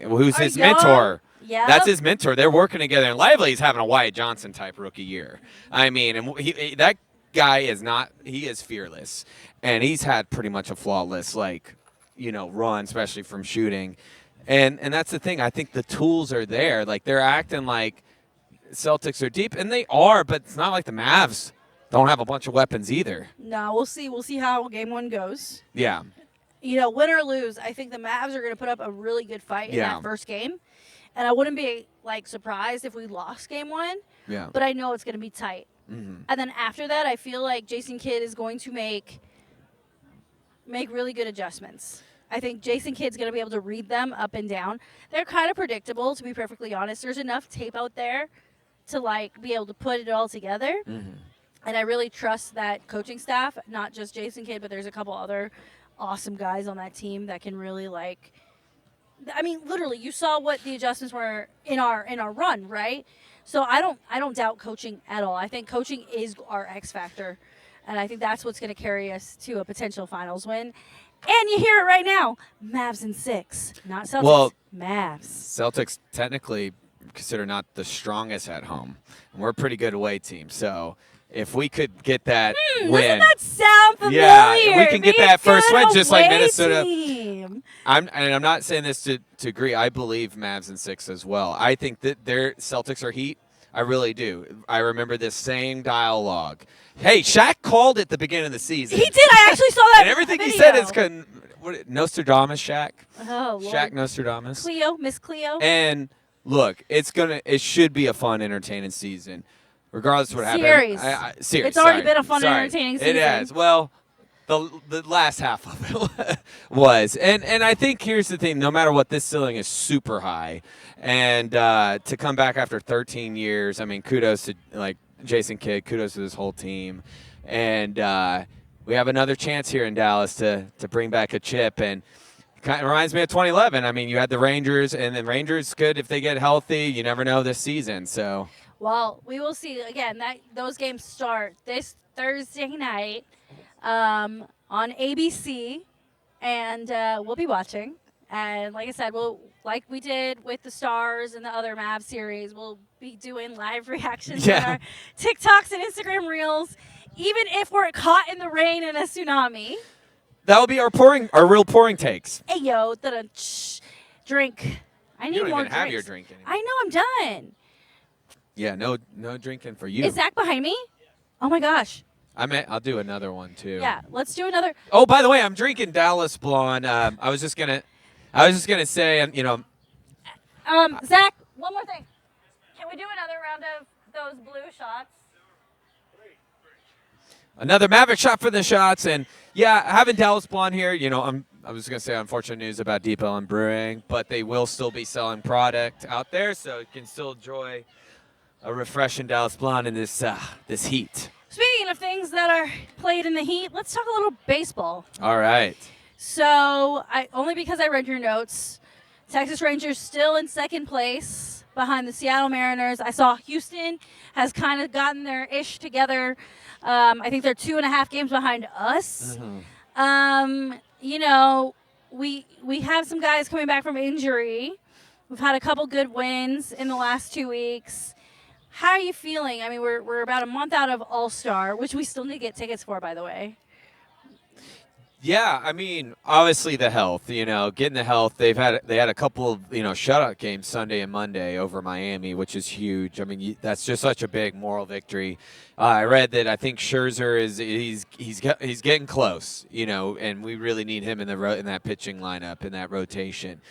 Who's his mentor. Yep. That's his mentor. They're working together, and Lively's having a Wyatt Johnson type rookie year. I mean, and that guy he is fearless, and he's had pretty much a flawless, run, especially from shooting. And that's the thing. I think the tools are there. They're acting like Celtics are deep, and they are, but it's not like the Mavs don't have a bunch of weapons either. No, we'll see. We'll see how Game 1 goes. Yeah. Win or lose, I think the Mavs are going to put up a really good fight in that first game. And I wouldn't be, surprised if we lost Game 1. Yeah. But I know it's going to be tight. Mm-hmm. And then after that, I feel like Jason Kidd is going to make really good adjustments. I think Jason Kidd's going to be able to read them up and down. They're kind of predictable, to be perfectly honest. There's enough tape out there to like be able to put it all together. Mm-hmm. And I really trust that coaching staff, not just Jason Kidd, but there's a couple other awesome guys on that team that can really like. I mean, literally, you saw what the adjustments were in our run, right? So I don't doubt coaching at all. I think coaching is our X factor, and I think that's what's going to carry us to a potential finals win. And you hear it right now, Mavs in 6, not Celtics. Well, Mavs. Celtics technically consider not the strongest at home, and we're a pretty good away team. So if we could get that win, doesn't that sound familiar? Yeah, we can get Be that a first good win, just like away Minnesota. team. I'm not saying this to agree. I believe Mavs in 6 as well. I think that their Celtics are heat. I really do. I remember this same dialogue. Hey, Shaq called it the beginning of the season. He did. I actually saw that. And everything video. he said is Nostradamus Shaq. Oh, Lord. Shaq Nostradamus. Cleo, Miss Cleo. And look, it should be a fun, entertaining season, regardless of what Series. happens. Series. It's already sorry. been a fun, Sorry. entertaining season. It has. Well, the last half of it was, and I think here's the thing: no matter what, this ceiling is super high, and to come back after 13 years, I mean, kudos to like Jason Kidd, kudos to this whole team, and we have another chance here in Dallas to bring back a chip. And it kind of reminds me of 2011. I mean, you had the Rangers, and the Rangers could, if they get healthy, you never know this season. So, well, we will see again. That those games start this Thursday night on ABC, and we'll be watching. And like I said, like we did with the Stars and the other Mavs series, we'll be doing live reactions on our TikToks and Instagram Reels, even if we're caught in the rain in a tsunami. that will be our real pouring takes. Hey, yo, drink. I need You don't more even have drinks. your drink anymore. I know, I'm done. Yeah, no drinking for you. Is Zach behind me? Oh, my gosh. I'll do another one too. Yeah, let's do another. Oh, by the way, I'm drinking Dallas Blonde. I was just gonna say, Zach, one more thing. Can we do another round of those blue shots? another Maverick shot for the shots, and yeah, having Dallas Blonde here, I was gonna say unfortunate news about Deep Ellum Brewing, but they will still be selling product out there, so you can still enjoy a refreshing Dallas Blonde in this heat. Speaking of things that are played in the heat, let's talk a little baseball. All right. So, only because I read your notes, Texas Rangers still in second place behind the Seattle Mariners. I saw Houston has kind of gotten their ish together. I think they're 2.5 games behind us. Mm-hmm. We have some guys coming back from injury. We've had a couple good wins in the last 2 weeks. How are you feeling? I mean, we're about a month out of All-Star, which we still need to get tickets for, by the way. Yeah, I mean, obviously the health, getting the health. They had a couple of, shutout games Sunday and Monday over Miami, which is huge. I mean, that's just such a big moral victory. I read that I think Scherzer he's getting close, and we really need him in that pitching lineup, in that rotation.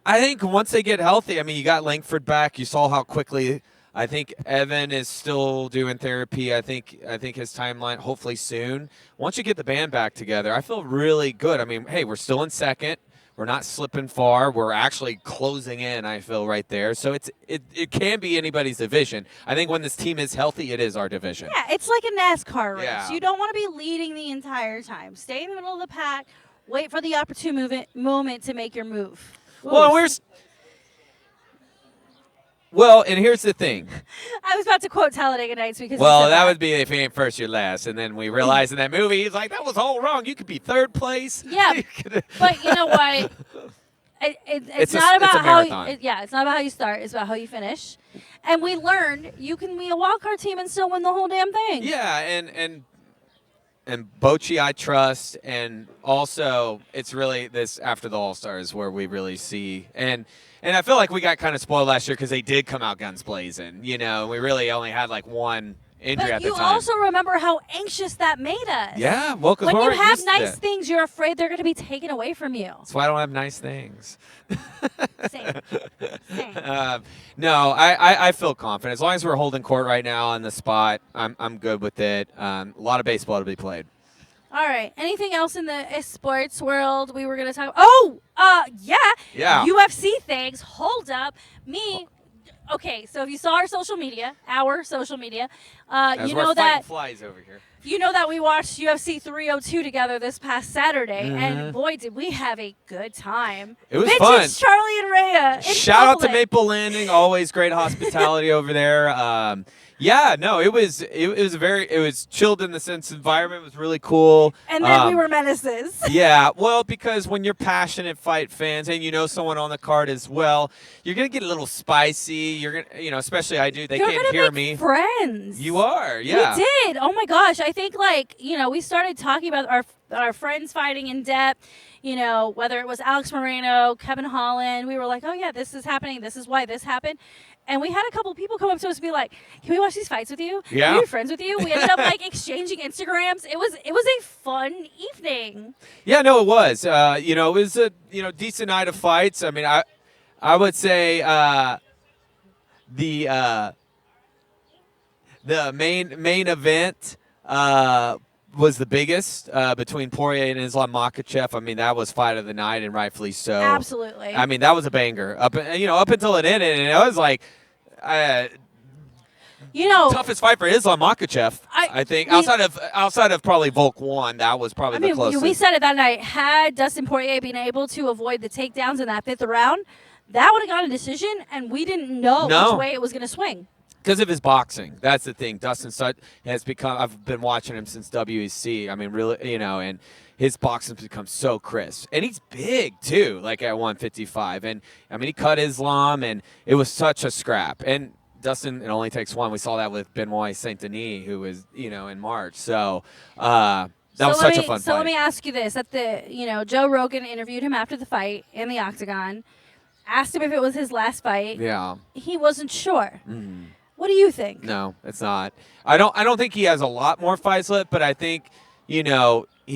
I think once they get healthy, I mean, you got Langford back. You saw how quickly. I think Evan is still doing therapy. I think his timeline, hopefully soon. Once you get the band back together, I feel really good. I mean, hey, we're still in second. We're not slipping far. We're actually closing in, I feel, right there. So it can be anybody's division. I think when this team is healthy, it is our division. Yeah, it's like a NASCAR race. Yeah. You don't want to be leading the entire time. Stay in the middle of the pack. Wait for the opportune moment to make your move. Well, and here's the thing. I was about to quote Talladega Nights because That would be if he ain't first, you're last. And then we realized in that movie, he's like, that was all wrong. You could be third place. Yeah, but you know what? It's not about it's not about how you start. It's about how you finish. And we learned you can be a wild card team and still win the whole damn thing. Yeah, and Bochy I trust, and also it's really this after the All-Stars where we really see and I feel like we got kind of spoiled last year because they did come out guns blazing. We really only had like one injury at the time. But you also remember how anxious that made us. Yeah, well, because when you have nice things, you're afraid they're going to be taken away from you. That's why I don't have nice things. Same. No, I feel confident. As long as we're holding court right now on the spot, I'm good with it. A lot of baseball to be played. All right. Anything else in the sports world we were going to talk about? Yeah. UFC things. Hold up. okay, so if you saw our social media, As you we're know fighting that flies over here. you know that we watched UFC 302 together this past Saturday, Mm-hmm. and boy, did we have a good time. It was Vintage fun. Charlie and Rayya. Shout out to Maple Landing, always great hospitality over there. Yeah, no, it was chilled in the sense environment. It was really cool. And then we were menaces. Yeah, well, because when you're passionate fight fans and you know someone on the card as well, you're gonna get a little spicy. You're gonna, especially I do. They You're can't gonna hear make me. friends. You are, yeah. We did. Oh my gosh! I think we started talking about our friends fighting in depth. Whether it was Alex Moreno, Kevin Holland, we were like, oh yeah, this is happening. This is why this happened. And we had a couple people come up to us and be like, "Can we watch these fights with you? Yeah. Can we be friends with you?" We ended up exchanging Instagrams. It was a fun evening. Yeah, no, it was. It was a decent night of fights. I mean, I would say the main event was the biggest between Poirier and Islam Makhachev. I mean, that was fight of the night, and rightfully so. Absolutely. I mean, that was a banger. Up until it ended, and it was like, toughest fight for Islam Makhachev. I think outside of probably Volk 1, that was probably the closest. We said it that night. Had Dustin Poirier been able to avoid the takedowns in that 5th round, that would have got a decision, and we didn't know which way it was going to swing. Because of his boxing. That's the thing. Dustin has become, I've been watching him since WEC. I mean, really, and his boxing's become so crisp. And he's big, too, at 155. And, I mean, he cut Islam, and it was such a scrap. And Dustin, it only takes one. We saw that with Benoit Saint Denis, who was, in March. So, that was such a fun fight. So let me ask you this. Joe Rogan interviewed him after the fight in the octagon, asked him if it was his last fight. Yeah. He wasn't sure. Mm-hmm. What do you think? No, it's not. I don't think he has a lot more fights left, but I think, he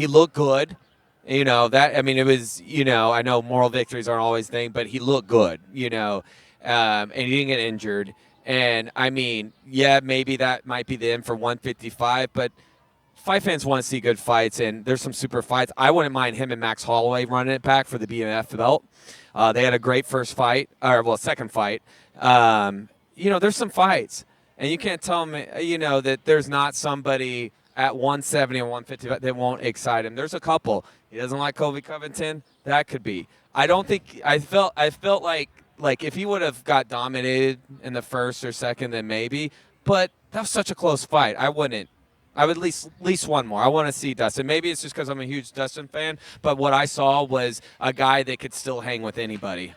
looked good. It was, I know moral victories aren't always a thing, but he looked good, and he didn't get injured. And, I mean, yeah, maybe that might be the end for 155, but fight fans want to see good fights, and there's some super fights. I wouldn't mind him and Max Holloway running it back for the BMF belt. They had a great second fight. There's some fights, and you can't tell me, that there's not somebody at 170 and 155 that won't excite him. There's a couple. He doesn't like Colby Covington. That could be. I don't think. I felt like if he would have got dominated in the first or second, then maybe. But that was such a close fight. I would at least one more. I want to see Dustin. Maybe it's just because I'm a huge Dustin fan, but what I saw was a guy that could still hang with anybody.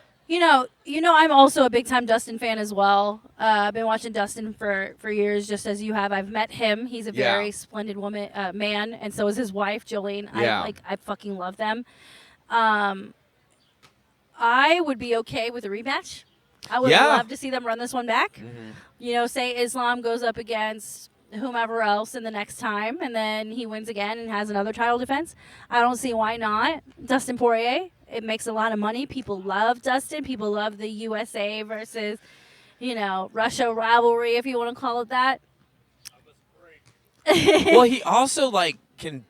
I'm also a big-time Dustin fan as well. I've been watching Dustin for years, just as you have. I've met him. He's a very splendid man, and so is his wife, Jolene. Yeah. I fucking love them. I would be okay with a rematch. I would love to see them run this one back. Mm-hmm. Say Islam goes up against whomever else in the next time, and then he wins again and has another title defense. I don't see why not. Dustin Poirier. It makes a lot of money. People love Dustin. People love the USA versus, Russia rivalry, if you want to call it that. Well, he also, can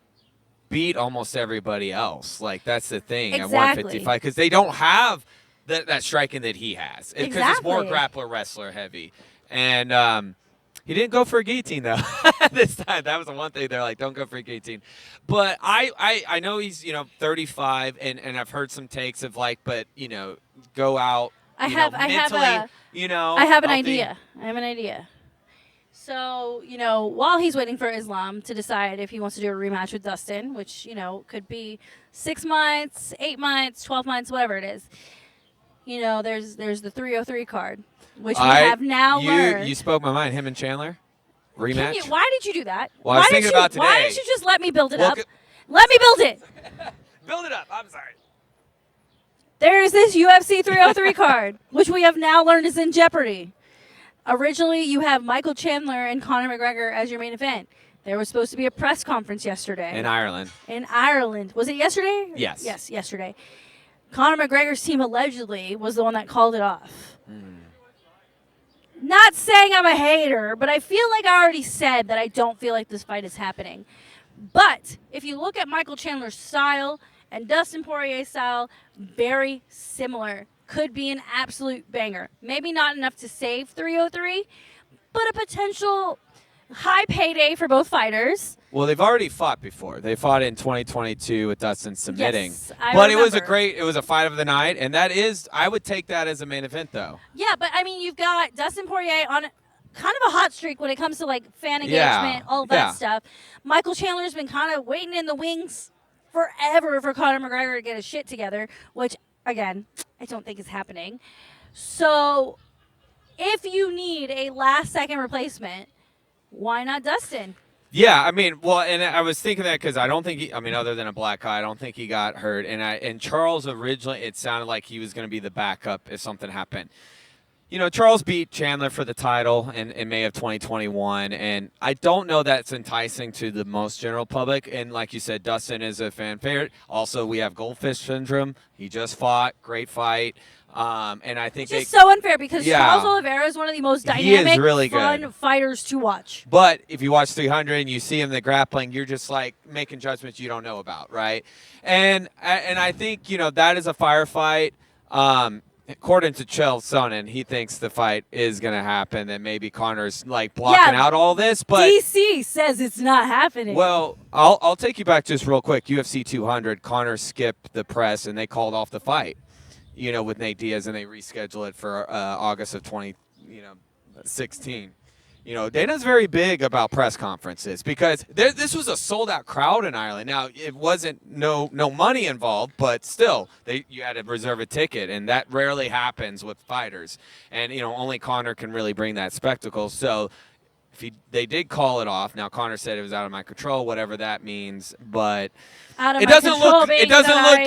beat almost everybody else. That's the thing at 155. Because they don't have that striking that he has. Because it's more grappler-wrestler heavy. And he didn't go for a guillotine, though, this time. That was the one thing. They're like, don't go for a guillotine. But I know he's, 35, and I've heard some takes of, go out, I have an idea. So, while he's waiting for Islam to decide if he wants to do a rematch with Dustin, which, could be 6 months, 8 months, 12 months, whatever it is, there's the 303 card. Which we have now learned. You spoke my mind. Him and Chandler rematch. Why did you do that? Well, I was thinking about today. Why didn't you just let me build it up? Let me build it. Build it up. I'm sorry. There's this UFC 303 card, which we have now learned is in jeopardy. Originally, you have Michael Chandler and Conor McGregor as your main event. There was supposed to be a press conference yesterday. In Ireland. Was it yesterday? Yes. Yes, yesterday. Conor McGregor's team allegedly was the one that called it off. Not saying I'm a hater, but I feel like I already said that I don't feel like this fight is happening. But if you look at Michael Chandler's style and Dustin Poirier's style, very similar could be an absolute banger. Maybe not enough to save 303, but a potential high payday for both fighters. Well, they've already fought before. They fought in 2022 with Dustin submitting. Yes, but remember. it was a fight of the night, and I would take that as a main event, though. Yeah, but I mean, you've got Dustin Poirier on kind of a hot streak when it comes to like fan engagement, all that stuff. Michael Chandler's been kind of waiting in the wings forever for Conor McGregor to get his shit together, which, again, I don't think is happening. So if you need a last-second replacement, why not Dustin? Yeah, I mean, well, and I was thinking that because I don't think other than a black eye, I don't think he got hurt. And Charles originally, it sounded like he was going to be the backup if something happened. You know, Charles beat Chandler for the title in May of 2021, and I don't know that's enticing to the most general public. And like you said, Dustin is a fan favorite. Also, we have Goldfish Syndrome. He just fought. Great fight. And I think it's just so unfair because Yeah. Charles Oliveira is one of the most He is dynamic, really fun good. fighters to watch. But if you watch 300 and you see him in the grappling, you're just like making judgments you don't know about, right? And I think, you know, that is a firefight. According to Chael Sonnen, he thinks the fight is going to happen and maybe Conor's like blocking out all this. But DC says it's not happening. well, I'll take you back just real quick. UFC 200, Conor skipped the press and they called off the fight, you know, with Nate Diaz, and they rescheduled it for August of 2016. You know, Dana's very big about press conferences because this was a sold-out crowd in Ireland. Now, it wasn't no money involved, but still, you had to reserve a ticket, and that rarely happens with fighters. And, you know, only Conor can really bring that spectacle. So they did call it off. Now, Conor said it was out of my control, whatever that means, but it doesn't look good. It doesn't look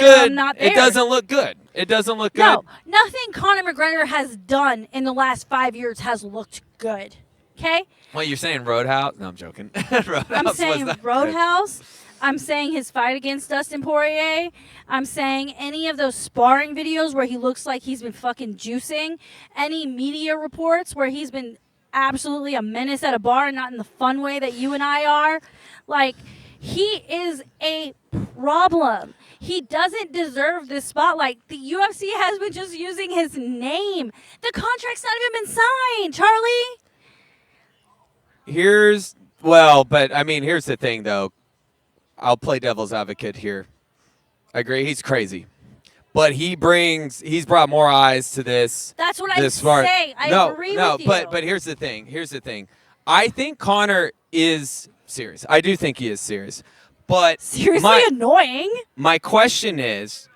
good. It doesn't look good. No, nothing Conor McGregor has done in the last 5 years has looked good. Okay? Well, you're saying Roadhouse? No, I'm joking. Roadhouse I'm saying was not Roadhouse. I'm saying his fight against Dustin Poirier. I'm saying any of those sparring videos where he looks like he's been fucking juicing. Any media reports where he's been absolutely a menace at a bar and not in the fun way that you and I are. Like, he is a problem. He doesn't deserve this spotlight. The UFC has been just using his name. The contract's not even been signed, Charlie. Here's the thing, though. I'll play devil's advocate here. I agree, he's crazy. But he's brought more eyes to this. That's what I say. I agree with you. But here's the thing. I think Conor is serious. I do think he is serious. But seriously annoying. My question is,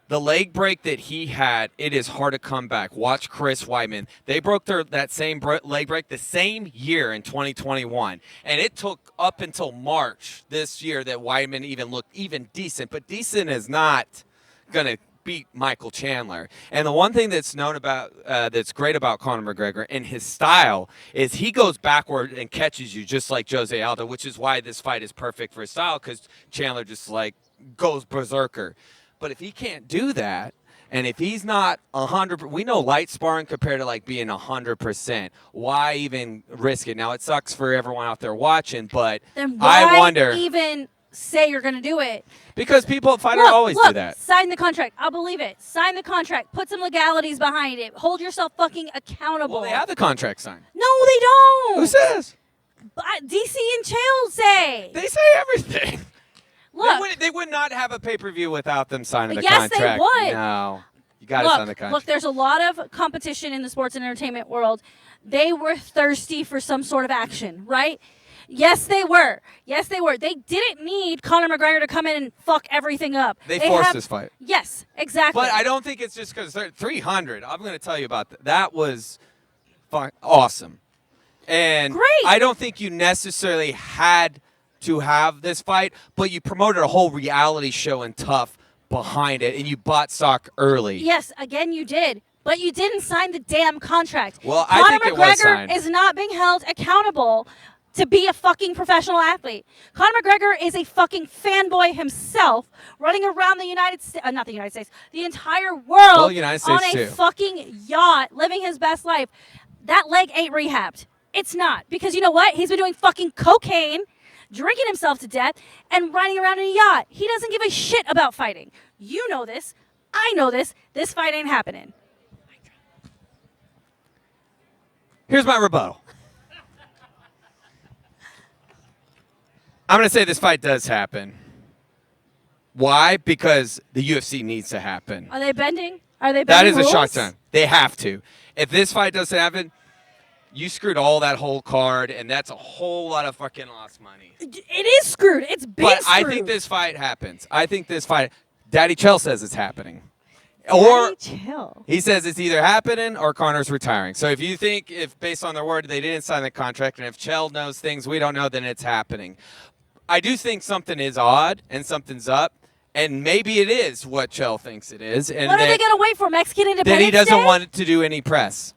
the leg break that he had, it is hard to come back. Watch Chris Weidman. They broke that same leg break the same year in 2021. And it took up until March this year that Weidman even looked even decent. But decent is not going to beat Michael Chandler. And the one thing that's known about, that's great about Conor McGregor and his style is he goes backward and catches you just like Jose Aldo, which is why this fight is perfect for his style because Chandler just like goes berserker. But if he can't do that, and if he's not 100%, we know light sparring compared to like being 100%. Why even risk it? Now it sucks for everyone out there watching, but then why I wonder even say you're going to do it? Because fighters always do that. Sign the contract. I'll believe it. Sign the contract. Put some legalities behind it. Hold yourself fucking accountable. Well, they have the contract signed. No, they don't. Who says? DC and Chael say. They say everything. Look, they would not have a pay-per-view without them signing the contract. Yes, they would. No. You got to sign the contract. Look, there's a lot of competition in the sports and entertainment world. They were thirsty for some sort of action, right? Yes, they were. They didn't need Conor McGregor to come in and fuck everything up. They forced this fight. Yes, exactly. But I don't think it's just because they're 300. I'm going to tell you about that. That was awesome. And great. I don't think you necessarily had to have this fight, but you promoted a whole reality show and tough behind it, and you bought stock early. Yes, again, you did. But you didn't sign the damn contract. Well, I think it was signed. Conor McGregor is not being held accountable to be a fucking professional athlete. Conor McGregor is a fucking fanboy himself, running around the the entire world on a fucking yacht, living his best life. That leg ain't rehabbed. It's not. Because you know what? He's been doing fucking cocaine, drinking himself to death, and riding around in a yacht. He doesn't give a shit about fighting. You know this. I know this. This fight ain't happening. Here's my rebuttal. I'm going to say this fight does happen. Why? Because the UFC needs to happen. Are they bending? Are they bending That is rules? a shock time. They have to. If this fight doesn't happen, you screwed all that whole card, and that's a whole lot of fucking lost money. It is screwed. It's big But screwed. I think this fight happens. Daddy Chell says it's happening. Or Daddy Chill. he says it's either happening or Conor's retiring. So if you think, if based on their word, they didn't sign the contract, and if Chell knows things we don't know, then it's happening. I do think something is odd and something's up, and maybe it is what Chell thinks it is. And What are they going to wait for? Mexican Independence That he doesn't Day? want to do any press.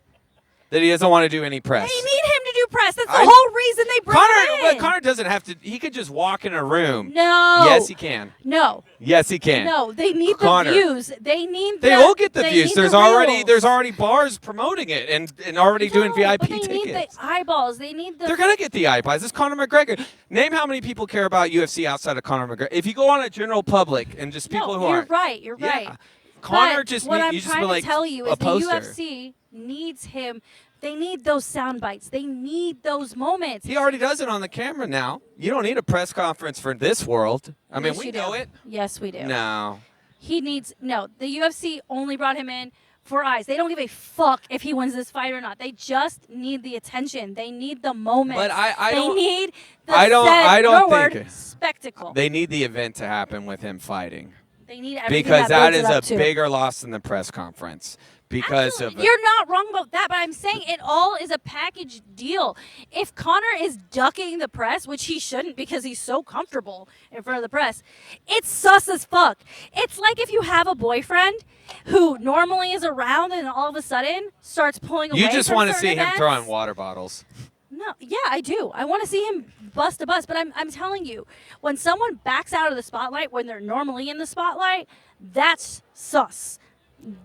That he doesn't want to do any press. They need him to do press. That's the whole reason they brought him in. But Conor doesn't have to. He could just walk in a room. No. Yes, he can. No. Yes, he can. No, they need Conor. the views. They need the They will get the they views. need There's the already reels. bars promoting it and already doing VIP but they tickets. need the eyeballs. They need the They're gonna get the eyeballs. It's Conor McGregor. Name how many people care about UFC outside of Conor McGregor. If you go on a general public and just people who you're aren't. right. You're Yeah. right. Conor But just what I'm you just trying been to like tell you a is the poster. UFC needs him. They need those sound bites. They need those moments. He already does it on the camera now. You don't need a press conference for this world. I mean, Yes, we you know do. it. Yes, we do. No. He needs no. The UFC only brought him in for eyes. They don't give a fuck if he wins this fight or not. They just need the attention. They need the moment. But I they don't. need the I don't your think word, spectacle. they need the event to happen with him fighting. They need everything Because that builds is it a up to. bigger loss than the press conference. Because Absolutely. of You're not wrong about that, but I'm saying it all is a package deal. If Conor is ducking the press, which he shouldn't because he's so comfortable in front of the press, it's sus as fuck. It's like if you have a boyfriend who normally is around and all of a sudden starts pulling away. you just from want to certain see him events. throwing water bottles. No, yeah, I do. I want to see him bust a bust, but I'm telling you, when someone backs out of the spotlight when they're normally in the spotlight, that's sus.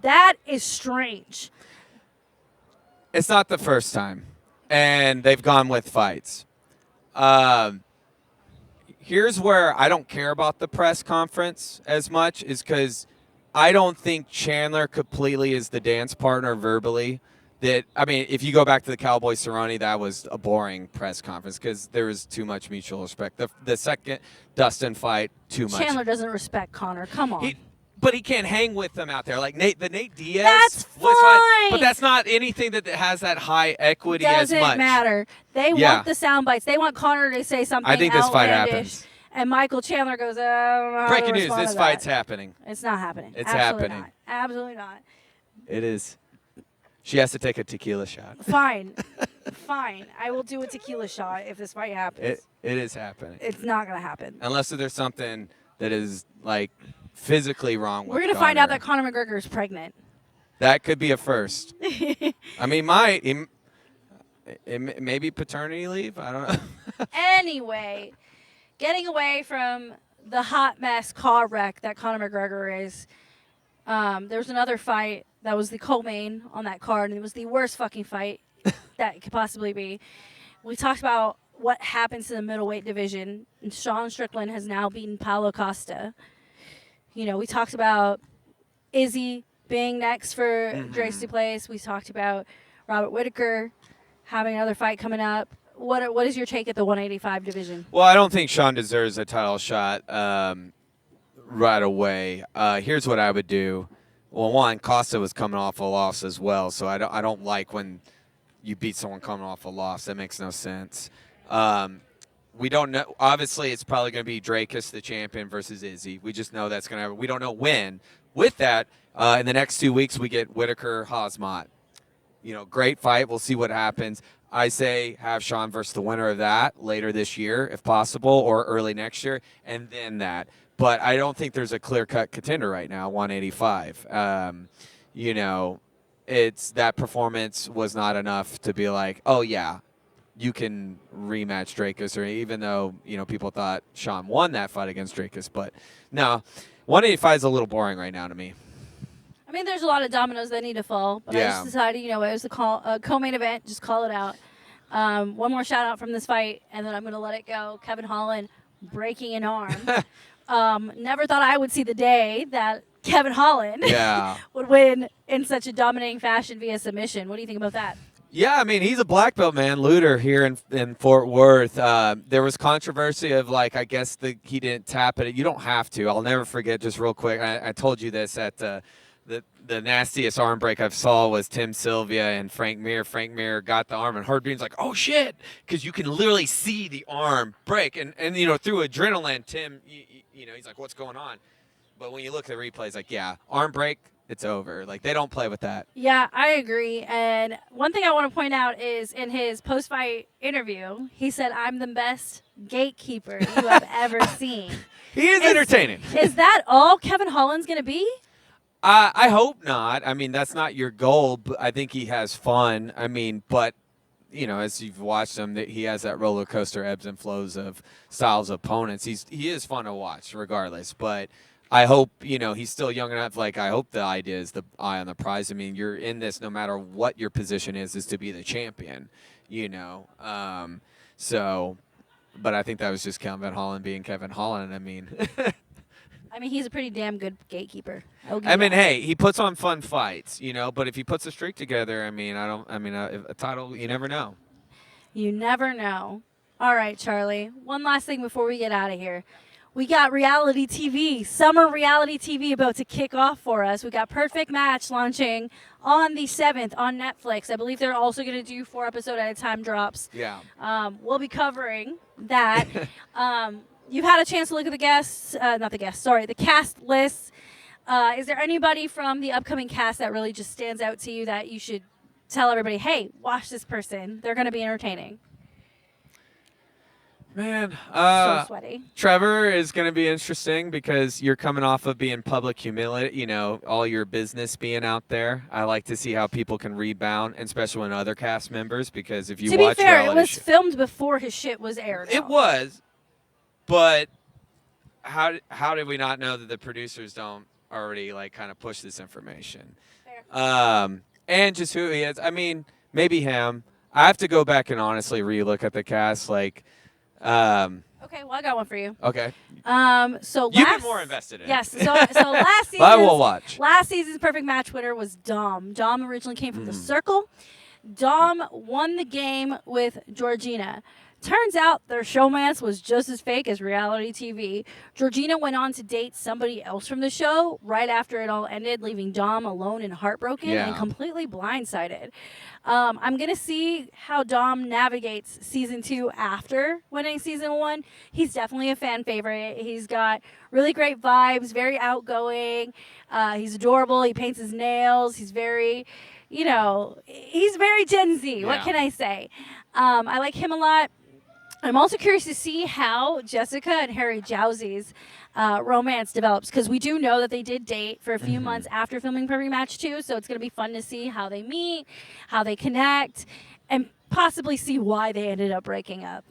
That is strange. It's not the first time, and they've gone with fights. Here's where I don't care about the press conference as much is because I don't think Chandler completely is the dance partner verbally. If you go back to the Cowboy Cerrone, that was a boring press conference because there was too much mutual respect. The second Dustin fight, too much. Chandler doesn't respect Conor. Come on. But he can't hang with them out there. Like the Nate Diaz. That's was fine. But that's not anything that has that high equity Doesn't as much. matter. They Yeah. want the sound bites. They want Conor to say something I think this fight outlandish. happens. And Michael Chandler goes, I don't know how to Breaking news, respond this to fight's that. happening. It's not happening. It's Absolutely happening. Not. Absolutely not. It is. She has to take a tequila shot. Fine. Fine. I will do a tequila shot if this fight happens. It is happening. It's not going to happen. Unless there's something that is like physically wrong with We're going to find out Conor. that Conor McGregor is pregnant. That could be a first. I mean, maybe paternity leave. I don't know. Anyway, getting away from the hot mess car wreck that Conor McGregor is, there's another fight that was the co-main on that card, and it was the worst fucking fight that it could possibly be. We talked about what happens to the middleweight division, and Sean Strickland has now beaten Paulo Costa. You know, we talked about Izzy being next for Drace Duplass. We talked about Robert Whittaker having another fight coming up. What is your take at the 185 division? Well, I don't think Sean deserves a title shot right away. Here's what I would do. Well, one, Costa was coming off a loss as well, so I don't like when you beat someone coming off a loss. That makes no sense. We don't know. Obviously, it's probably going to be Drakus, the champion, versus Izzy. We just know that's going to happen. We don't know when. With that, in the next 2 weeks, we get Whittaker, Hazmat. Great fight. We'll see what happens. I say have Sean versus the winner of that later this year, if possible, or early next year, and then that. But I don't think there's a clear-cut contender right now, 185. It's that performance was not enough to be like, oh, yeah, you can rematch Drakus, or even though, people thought Sean won that fight against Drakus. But no, 185 is a little boring right now to me. I mean, there's a lot of dominoes that need to fall, but I just decided, it was a co-main event, just call it out. One more shout out from this fight, and then I'm going to let it go. Kevin Holland breaking an arm. Never thought I would see the day that Kevin Holland Yeah. would win in such a dominating fashion via submission. What do you think about that? Yeah, I mean, he's a black belt, man. Looter here in Fort Worth. There was controversy of, like, I guess he didn't tap it. You don't have to. I'll never forget, just real quick, I told you this at the nastiest arm break I saw was Tim Sylvia and Frank Mir. Frank Mir got the arm, and Herb Dean's like, oh, shit, because you can literally see the arm break. And through adrenaline, Tim, he's like, what's going on? But when you look at the replays, like, yeah, arm break, it's over. Like, they don't play with that. Yeah, I agree. And one thing I want to point out is in his post-fight interview, he said, I'm the best gatekeeper you have ever seen. He is entertaining. Is that all Kevin Holland's going to be? I hope not. I mean, that's not your goal, but I think he has fun. I mean, but, as you've watched him, he has that roller coaster ebbs and flows of styles of opponents. He is fun to watch regardless, but I hope, he's still young enough. Like, I hope the idea is the eye on the prize. I mean, you're in this no matter what your position is to be the champion, So, but I think that was just Kevin Holland being Kevin Holland. I mean, he's a pretty damn good gatekeeper. Hey, he puts on fun fights, but if he puts a streak together, a title, you never know. You never know. All right, Charlie. One last thing before we get out of here. We got reality TV, summer reality TV about to kick off for us. We got Perfect Match launching on the 7th on Netflix. I believe they're also going to do 4 episode at a time drops. Yeah. We'll be covering that. You've had a chance to look at the cast lists. Is there anybody from the upcoming cast that really just stands out to you that you should tell everybody, hey, watch this person. They're going to be entertaining. Man, so sweaty. Trevor is going to be interesting because you're coming off of being public humility, all your business being out there. I like to see how people can rebound, especially when other cast members, because if you watch to be fair, reality it was filmed before his shit was aired. It was, but how did we not know that the producers don't already kind of push this information? Fair. And just who he is. I mean, maybe him. I have to go back and honestly relook at the cast, Okay, well, I got one for you. Okay. So you've been more invested in yes, it. Yes. So last season, I will watch. Last season's Perfect Match winner was Dom. Dom originally came from The Circle. Dom won the game with Georgina. Turns out their showmance was just as fake as reality TV. Georgina went on to date somebody else from the show right after it all ended, leaving Dom alone and heartbroken and completely blindsided. I'm going to see how Dom navigates season 2 after winning season 1. He's definitely a fan favorite. He's got really great vibes, very outgoing. He's adorable. He paints his nails. He's very, he's very Gen Z. Yeah. What can I say? I like him a lot. I'm also curious to see how Jessica and Harry Jowsey's romance develops, because we do know that they did date for a few months after filming Perfect Match 2, so it's going to be fun to see how they meet, how they connect, and possibly see why they ended up breaking up.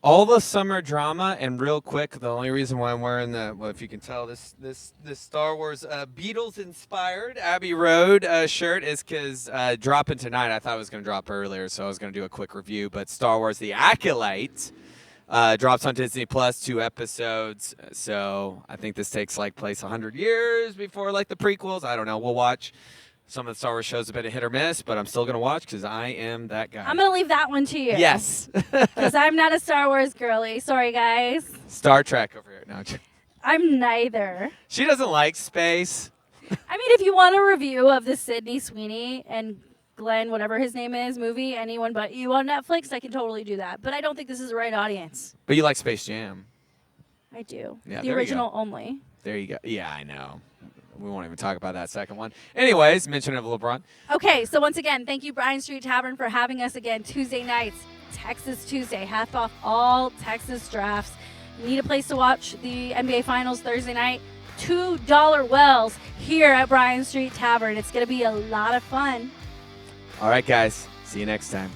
All the summer drama, and real quick, the only reason why I'm wearing if you can tell, this Star Wars Beatles-inspired Abbey Road shirt is because dropping tonight, I thought it was going to drop earlier, so I was going to do a quick review, but Star Wars The Acolyte drops on Disney Plus, 2 episodes, so I think this takes place 100 years before the prequels. I don't know, we'll watch. Some of the Star Wars shows a bit of hit or miss, but I'm still going to watch because I am that guy. I'm going to leave that one to you. Yes. Because I'm not a Star Wars girly. Sorry, guys. Star Trek over here. No. I'm neither. She doesn't like space. If you want a review of the Sydney Sweeney and Glenn, whatever his name is, movie, Anyone But You on Netflix, I can totally do that. But I don't think this is the right audience. But you like Space Jam. I do. Yeah, the original only. There you go. Yeah, I know. We won't even talk about that second one. Anyways, mention of LeBron. Okay, so once again, thank you, Bryan Street Tavern, for having us again Tuesday nights. Texas Tuesday. Half off all Texas drafts. You need a place to watch the NBA Finals Thursday night. $2 wells here at Bryan Street Tavern. It's going to be a lot of fun. All right, guys. See you next time.